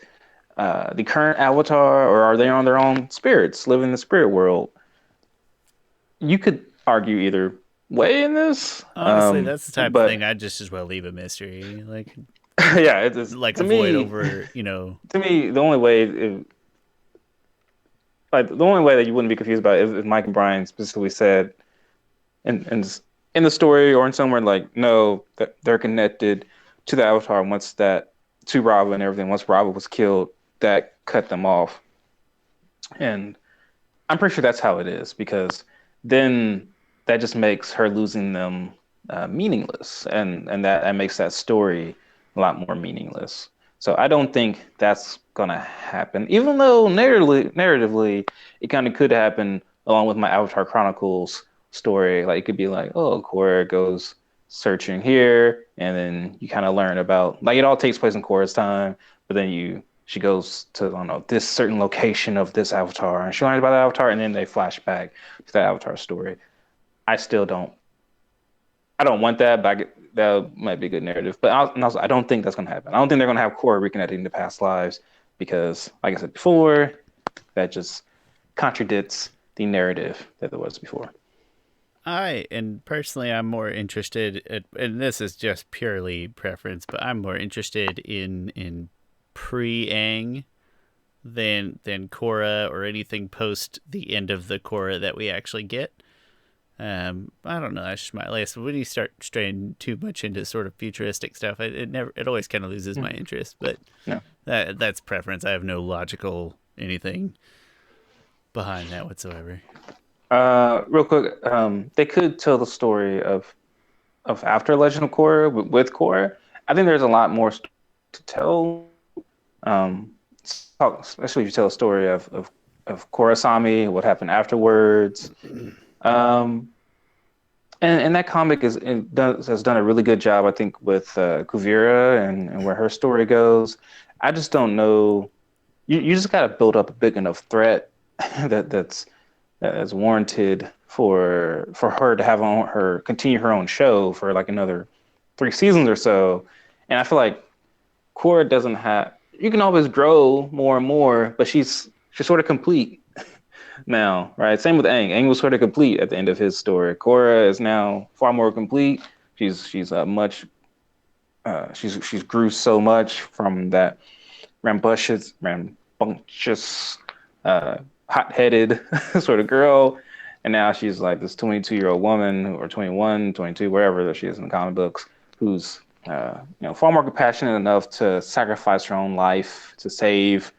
the current avatar, or are they on their own spirits, living in the spirit world? You could argue either way in this, Honestly, that's the type of but thing I'd just as well leave a mystery. yeah, it's Like avoid over, to me the only way like the only way that you wouldn't be confused about it if Mike and Bryan specifically said in the story or in somewhere like no that they're connected to the Avatar once that to Rava and everything. Once Rava was killed, that cut them off, and I'm pretty sure that's how it is because then that just makes her losing them meaningless, and that makes that story a lot more meaningless. So I don't think that's gonna happen. Even though narratively, it kind of could happen along with my Avatar Chronicles story. Like it could be like, oh, Korra goes searching here, and then you kind of learn about like it all takes place in Korra's time, but then she goes to I don't know this certain location of this Avatar, and she learns about the Avatar, and then they flash back to that Avatar story. I still don't. I don't want that, but that might be a good narrative. But and also, I don't think that's going to happen. I don't think they're going to have Korra reconnecting to past lives because, like I said before, that just contradicts the narrative that there was before. And personally, I'm more interested, and this is just purely preference, but I'm more interested in pre-Aang than Korra or anything post the end of the Korra that we actually get. I don't know. That's just my list. When you start straying too much into sort of futuristic stuff, it always kind of loses my interest. But No. that's preference. I have no logical anything behind that whatsoever. Real quick, they could tell the story of after Legend of Korra with Korra. I think there's a lot more to tell. Um, Especially if you tell a story of Korrasami, what happened afterwards. Um, and that comic has done a really good job, I think, with Kuvira and where her story goes. I just don't know. You just got to build up a big enough threat that's warranted for her to have on her continue her own show for like another 3 seasons or so. And I feel like Korra doesn't have. You can always grow more and more, but she's sort of complete now, right? Same with Aang. Aang was sort of complete at the end of his story. Korra is now far more complete. She's much. She's grew so much from that rambunctious, hot-headed sort of girl, and now she's like this 22-year-old woman, or 21, 22, wherever that she is in the comic books, who's far more compassionate enough to sacrifice her own life to save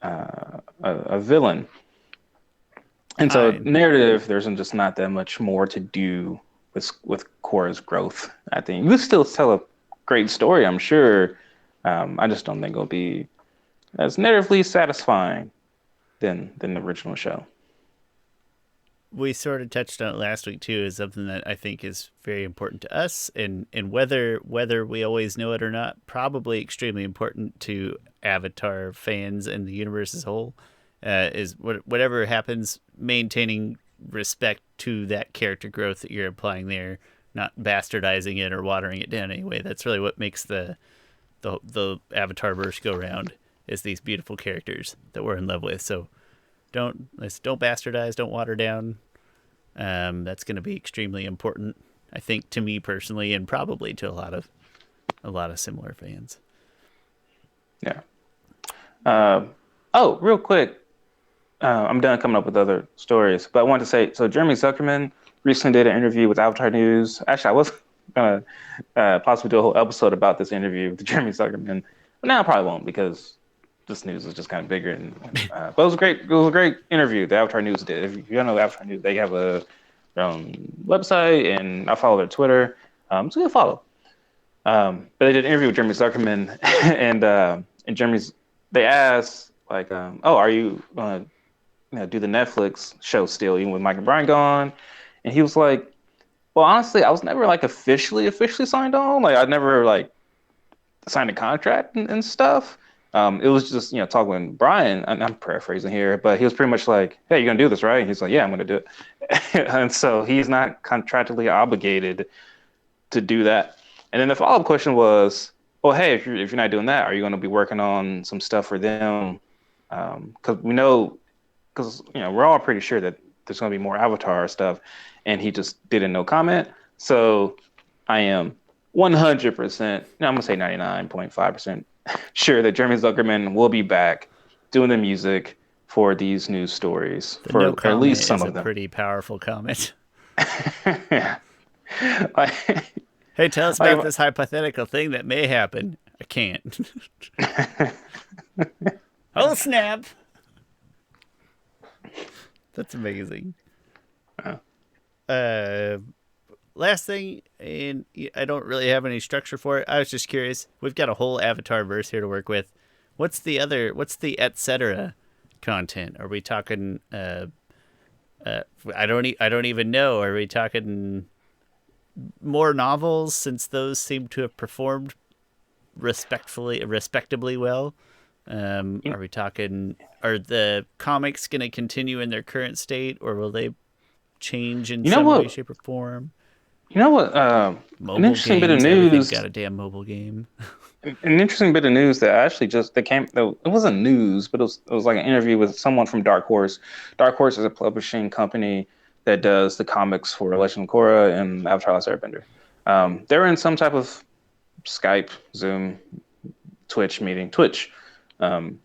a villain. And so narrative, there's just not that much more to do with Korra's growth. I think you still tell a great story, I'm sure. I just don't think it'll be as narratively satisfying than the original show. We sort of touched on it last week too, is something that I think is very important to us, and whether we always know it or not, probably extremely important to Avatar fans and the universe as a whole. Is whatever happens, maintaining respect to that character growth that you're applying there, not bastardizing it or watering it down anyway. That's really what makes the Avatar verse go round, is these beautiful characters that we're in love with. So don't bastardize, don't water down. That's going to be extremely important, I think, to me personally, and probably to a lot of similar fans. Yeah. Real quick, I'm done coming up with other stories, but I wanted to say, so Jeremy Zuckerman recently did an interview with Avatar News. Actually, I was gonna possibly do a whole episode about this interview with Jeremy Zuckerman, but now I probably won't because this news is just kind of bigger. But it was a great interview the Avatar News did. If you don't know Avatar News, they have their own website, and I follow their Twitter. It's a good follow. But they did an interview with Jeremy Zuckerman, and they asked like, are you gonna do the Netflix show still, even with Mike and Bryan gone? And he was like, well, honestly, I was never like officially signed on. Like I never like signed a contract and stuff. It was just, talking with Bryan, and I'm paraphrasing here, but he was pretty much like, hey, you're going to do this, right? And he's like, yeah, I'm going to do it. And so he's not contractually obligated to do that. And then the follow-up question was, well, hey, if you're not doing that, are you going to be working on some stuff for them? Because we're all pretty sure that there's going to be more Avatar stuff. And he just didn't no comment. So I am 100%, I'm going to say 99.5% sure that Jeremy Zuckerman will be back doing the music for these news stories, The for no at least some is of them. A pretty powerful comment. Yeah. Hey, tell us about this hypothetical thing that may happen. I can't. Oh, snap. That's amazing. Last thing, and I don't really have any structure for it. I was just curious. We've got a whole Avatar verse here to work with. What's the other? What's the etc. content? Are we talking? I don't even know. Are we talking more novels since those seem to have performed respectably well? Are we talking? Are the comics going to continue in their current state, or will they change in You know some way, what? shape, or form? You know what? An Mobile interesting bit of games. Everything's got news. a damn mobile game. An interesting bit of news that actually just that came. It wasn't news, but it was like an interview with someone from Dark Horse. Dark Horse is a publishing company that does the comics for Legend of Korra and Avatar: Last Airbender. They were in some type of Skype, Zoom, Twitch, um,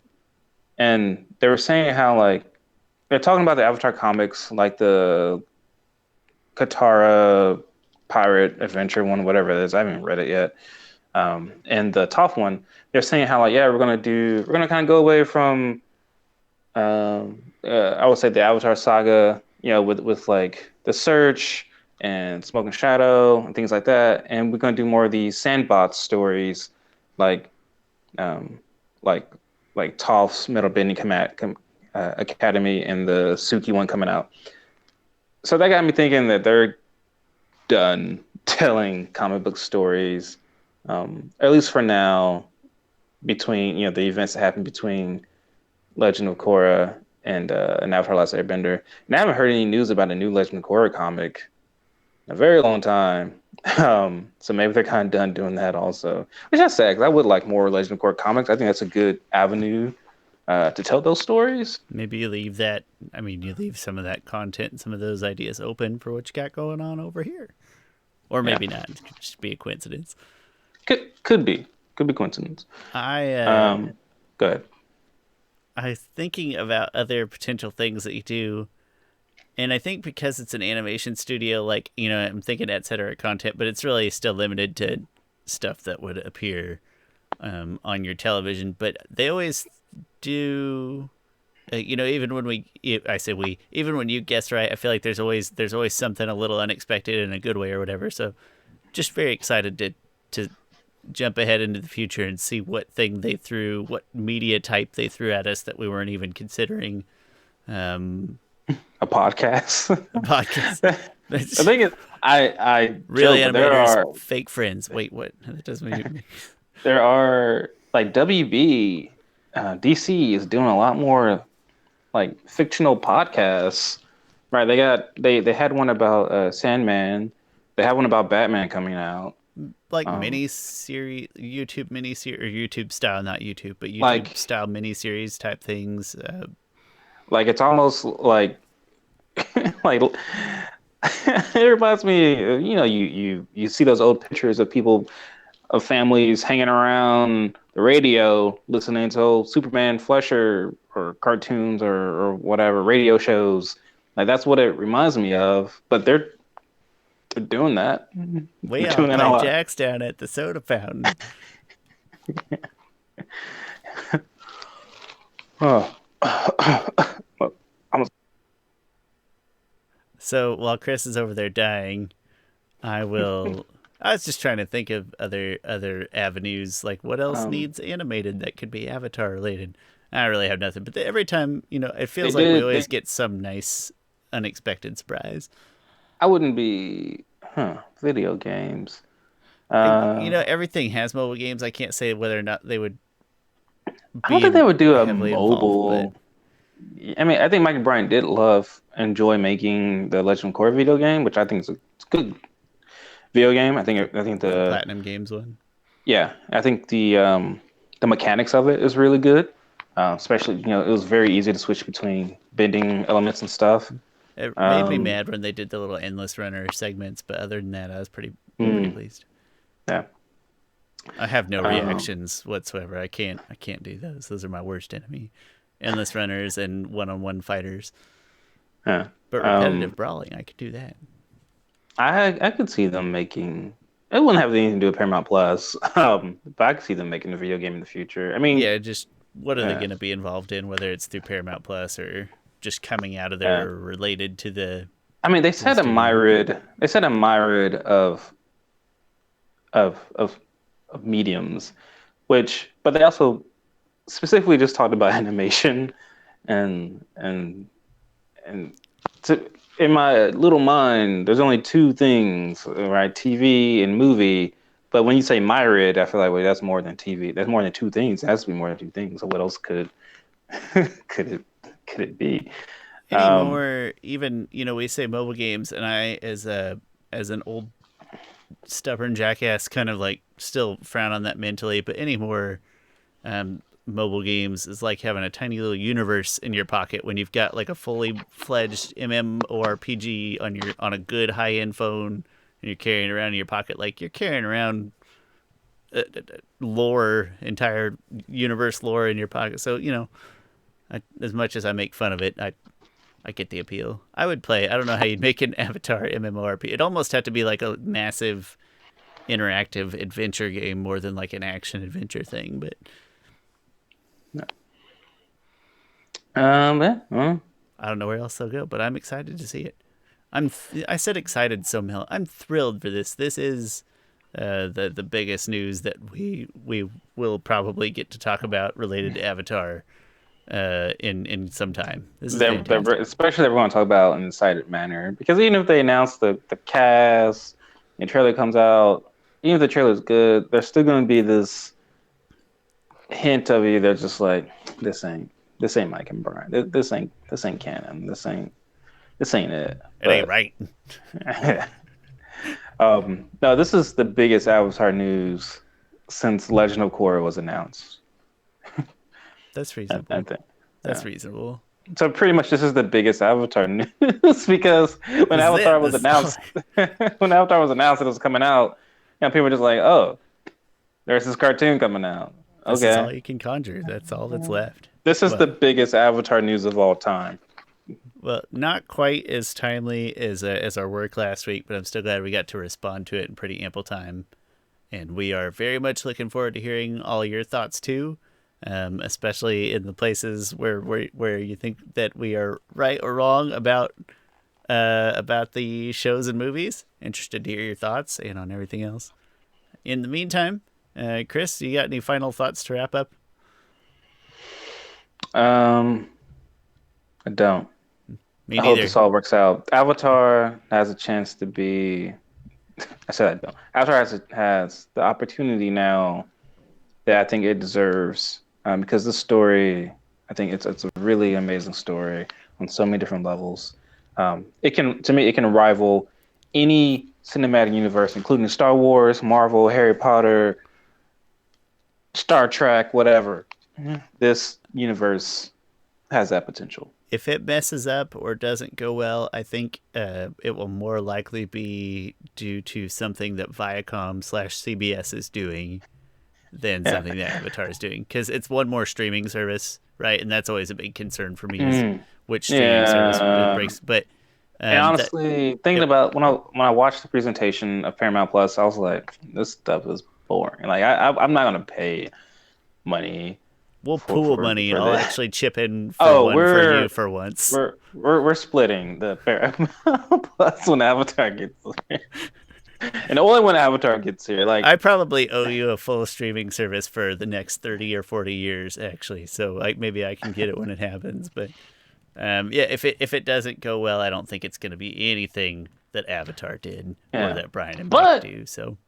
and they were saying how like they're talking about the Avatar comics, like the Katara pirate adventure one, whatever it is. I haven't read it yet. And the top one, they're saying how like yeah, we're gonna kind of go away from I would say the Avatar saga, you know, with like the Search and Smoke and Shadow and things like that, and we're gonna do more of these sandbox stories, like um, like Toph's Metal Bending Academy and the Suki one coming out. So that got me thinking that they're done telling comic book stories, at least for now, between the events that happen between Legend of Korra and Avatar: Last Airbender. And I haven't heard any news about a new Legend of Korra comic in a very long time. So maybe they're kind of done doing that also, which is sad because I would like more Legend of Korra comics. I think that's a good avenue to tell those stories. Maybe you leave that. I mean, you leave some of that content and some of those ideas open for what you got going on over here, or Yeah, maybe not. It could just be a coincidence. could be coincidence. I Go ahead. I was thinking about other potential things that you do, and I think because it's an animation studio, like I'm thinking etc. content, but it's really still limited to stuff that would appear on your television. But they always do. Even when I say we, even when you guess right, I feel like there's always something a little unexpected in a good way or whatever. So, just very excited to jump ahead into the future and see what media type they threw at us that we weren't even considering. A podcast. A podcast. I think I Real joke, but there animators, are fake friends. Wait, what? That doesn't even. there are like WB, DC is doing a lot more like fictional podcasts, right? They had one about Sandman. They have one about Batman coming out. Like Um, mini series, YouTube mini series, or YouTube style, not YouTube, but YouTube like style mini series type things. like it's almost like like it reminds me of, you see those old pictures of people of families hanging around the radio listening to old Superman Fletcher or cartoons or whatever radio shows. Like that's what it reminds me of. But they're doing that. Way They're doing out that a by lot. Jack's down at the soda fountain. Oh. Well, I'm So while Chris is over there dying, I will. I was just trying to think of other avenues. Like what else um, needs animated that could be Avatar related? I really have nothing. But every time, it they feels like we did. always get some nice, unexpected surprise. I wouldn't be. Video games. Uh, Everything has mobile games. I can't say whether or not they would I don't be think they would do a heavily involved, but mobile. I mean, I think Mike and Bryan did enjoy making the Legend of Korra video game, which I think is it's a good video game. I think the the Platinum Games one. yeah, I think the mechanics of it is really good. Especially, it was very easy to switch between bending elements and stuff. It made me Um, mad when they did the little endless runner segments, but other than that, I was pretty mm, pleased. yeah. I have no Um, reactions whatsoever. I can't do those. Those are my worst enemy. Endless runners and one-on-one fighters. yeah. But repetitive brawling, I could do that. I could see them making. It wouldn't have anything to do with Paramount Plus, but I could see them making a video game in the future. I mean, Yeah, just what are they yeah, going to be involved in, whether it's through Paramount Plus or just coming out of there yeah. or related to the I mean, to the studio. They said a myriad of mediums, but they also specifically just talked about animation and to, in my little mind, there's only two things, right? TV and movie. But when you say myriad, I feel like, wait, that's more than TV. That's more than two things. It has to be more than two things. So what else could it could it be? Um, Anymore, even we say mobile games, and I, as an old stubborn jackass, kind of like still frown on that mentally. But anymore, mobile games is like having a tiny little universe in your pocket when you've got like a fully fledged MMORPG on a good high end phone, and you're carrying around in your pocket like you're carrying around lore, entire universe lore in your pocket. So as much as I make fun of it, I get the appeal. I would play. I don't know how you'd make an Avatar MMORPG. It almost had to be like a massive interactive adventure game more than like an action adventure thing. But yeah, well, I don't know where else they'll go. But I'm excited to see it. I said excited so Mel. I'm thrilled for this. This is the biggest news that we will probably get to talk about related to Avatar in some time. This is fantastic. especially everyone talk about in an excited manner because even if they announce the cast, and the trailer comes out, even if the trailer is good, there's still going to be this hint of either just like this ain't Mike and Brian. This ain't canon. This ain't it. It ain't right. No, this is the biggest Avatar news since Legend of Korra was announced. That's reasonable. I think. That's reasonable. So pretty much this is the biggest Avatar news because when Avatar was announced, when Avatar was announced it was coming out, people were just like, "Oh, there's this cartoon coming out." This is all Okay, you can conjure. That's all that's left. this is the Well, biggest Avatar news of all time. well, not quite as timely as our work last week, but I'm still glad we got to respond to it in pretty ample time. And we are very much looking forward to hearing all your thoughts too, especially in the places where you think that we are right or wrong about the shows and movies. Interested to hear your thoughts and on everything else. In the meantime, Chris, you got any final thoughts to wrap up? Um, I don't. Me I hope neither. this all works out. Avatar has a chance to be. I said I don't. Avatar has the opportunity now that I think it deserves because this story, I think it's a really amazing story on so many different levels. It can rival any cinematic universe, including Star Wars, Marvel, Harry Potter, Star Trek, whatever. This universe has that potential. If it messes up or doesn't go well, I think it will more likely be due to something that Viacom/CBS is doing than Yeah. something that Avatar is doing, because it's one more streaming service, right? And that's always a big concern for me is Mm. which streaming service it Yeah. breaks. But And honestly, thinking yep, about when I watched the presentation of Paramount Plus, I was like, this stuff is boring. Like I'm not gonna pay money we'll for pool for money. for I'll this. actually chip in for Oh, one for you for once. we're splitting the Paramount Plus when Avatar gets here, and only when Avatar gets here. Like, I probably owe you a full streaming service for the next 30 or 40 years, actually. So maybe I can get it when it happens. But yeah, if it doesn't go well, I don't think it's going to be anything that Avatar did or yeah, that Bryan and Mike but do. So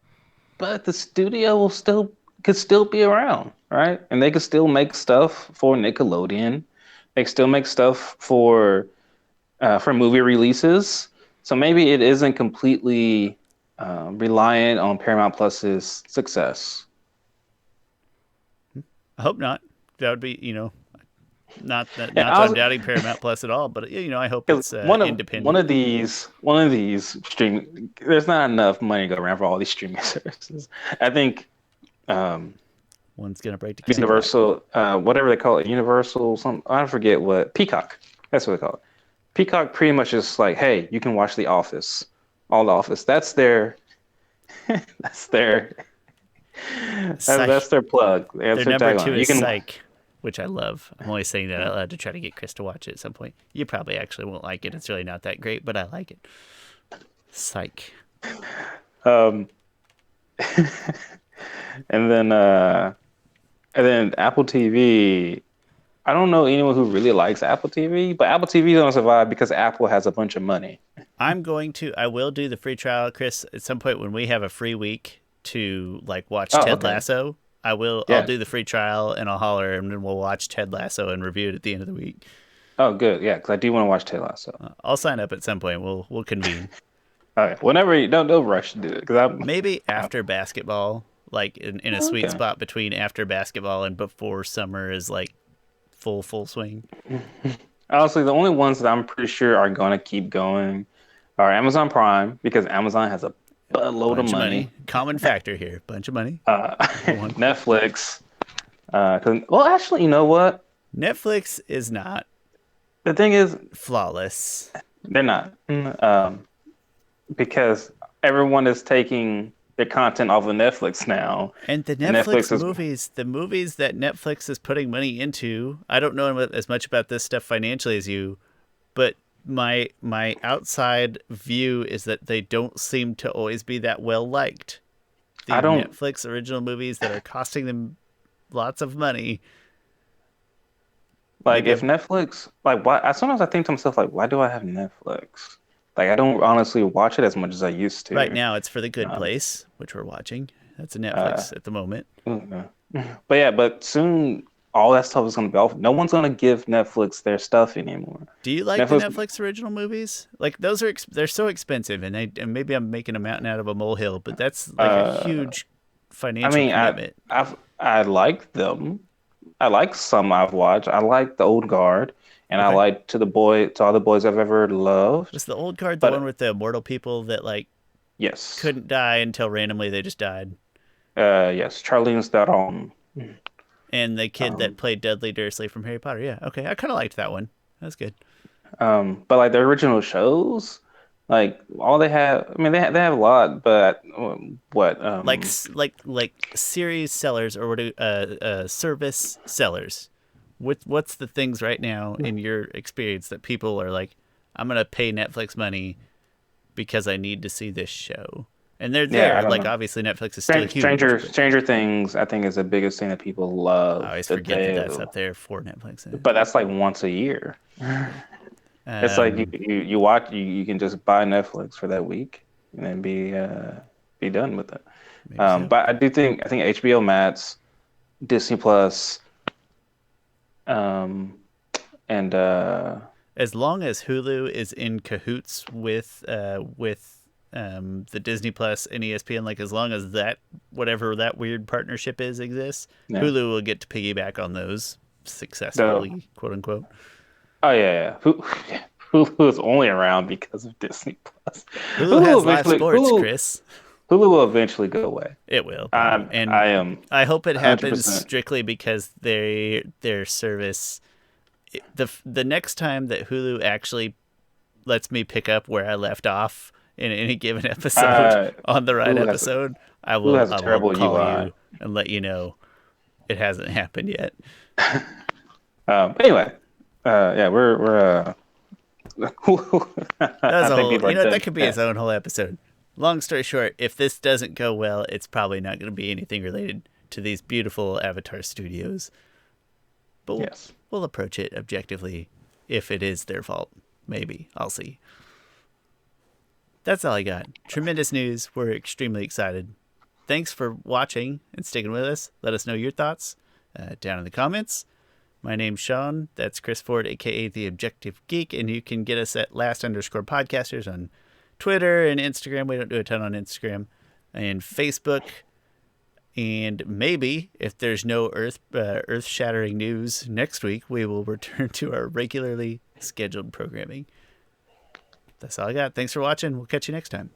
the studio will still could still be around, right? And they could still make stuff for Nickelodeon. They could still make stuff for movie releases. So maybe it isn't completely reliant on Paramount Plus's success. I hope not. That would be, Yeah, not that I'm doubting Paramount Plus at all, but I hope because it's one independent. of these stream. There's not enough money to go around for all these streaming services. I think One's going to break the camel's back. Universal, whatever they call it, Universal, some I forget what Peacock. That's what they call it. Peacock pretty much is like, hey, you can watch The Office, all The Office. That's their, that's their, that's their plug. That's Their their number two tagline. You is can, Psych, which I love. I'm only saying that out loud to try to get Chris to watch it at some point. You probably actually won't like it. It's really not that great, but I like it. Psych. um, and then And then Apple TV. I don't know anyone who really likes Apple TV, but Apple TV don't survive because Apple has a bunch of money. I will do the free trial, Chris, at some point when we have a free week to like watch Oh, Ted okay. Lasso. I'll Yeah. do the free trial and I'll holler and then we'll watch Ted Lasso and review it at the end of the week. Oh, good. Yeah, because I do want to watch Ted Lasso. I'll sign up at some point. We'll convene. All right. Whenever you don't rush to do it because Maybe I'm after basketball, like in a sweet okay. spot between after basketball and before summer is like full swing. Honestly, the only ones that I'm pretty sure are going to keep going are Amazon Prime because Amazon has a buttload of Bunch of money. money. Common factor here. Bunch of money. Number one. Netflix. Well, actually, you know what? Netflix is not The thing is, flawless. they're not. Because everyone is taking their content off of Netflix now. And the And Netflix Netflix is movies, the movies that Netflix is putting money into, I don't know as much about this stuff financially as you, but my outside view is that they don't seem to always be that well liked. I The don't Netflix original movies that are costing them lots of money. like Maybe if Netflix like why sometimes I think to myself like why do I have Netflix? Like I don't honestly watch it as much as I used right to. now it's for The Good Um Place, which we're watching. That's a uh Netflix at the moment. but yeah, but soon all that stuff is gonna be off. No one's gonna give Netflix their stuff anymore. Do you like the Netflix Netflix original movies? Like those are they're so expensive, and maybe I'm making a mountain out of a molehill, but that's like a uh huge I financial mean commitment. I like them. I like some I've watched. I like the old guard and I Okay, like to all the boys I've ever loved. was the old guard the one But with the immortal people that like yes. couldn't die until randomly they just died, Yes, Charlene's that and the kid that um played Dudley Dursley from Harry Potter? Yeah, okay, I kind of liked that one. That's good. but like the original shows, like all they have, I mean they have a lot, but what Like series sellers or what do service sellers. What's the things right now in your experience that people are like, I'm gonna pay Netflix money because I need to see this show. And they're yeah, I there. don't Like know. obviously Netflix is still huge, but Stranger Things, I think is the biggest thing that people I love always that forget that they, that's up there for Netflix. but that's like once a year. It's like Um, you watch you can just buy Netflix for that week and then be done with it. maybe so. But I think HBO Max, Disney Plus, um, and As long as Hulu is in cahoots with the Disney Plus and ESPN, like as long as that whatever that weird partnership is exists, yeah, Hulu will get to piggyback on those the successfully, quote unquote. oh yeah, yeah. Hulu is only around because of Disney Plus. Hulu has live Eventually sports, Chris. Hulu will eventually go away. It will probably, and I am I hope it happens 100%. strictly because their service. The next time that Hulu actually lets me pick up where I left off in any given episode Uh, on the right Hulu has episode, Hulu has a I will terrible call UI. you and let you know it hasn't happened yet. Anyway, yeah, we're That's I a think whole, people are that done. could be Yeah. its own whole episode. Long story short, if this doesn't go well, it's probably not going to be anything related to these beautiful Avatar studios. But Yes. we'll approach it objectively if it is their fault. Maybe. I'll see. That's all I got. Tremendous news. We're extremely excited. Thanks for watching and sticking with us. Let us know your thoughts down in the comments. My name's Sean. That's Chris Ford, aka The Objective Geek, and you can get us at last_podcasters on Twitter and Instagram. We don't do a ton on Instagram and Facebook. And maybe if there's no earth-shattering news next week, we will return to our regularly scheduled programming. That's all I got. Thanks for watching. We'll catch you next time.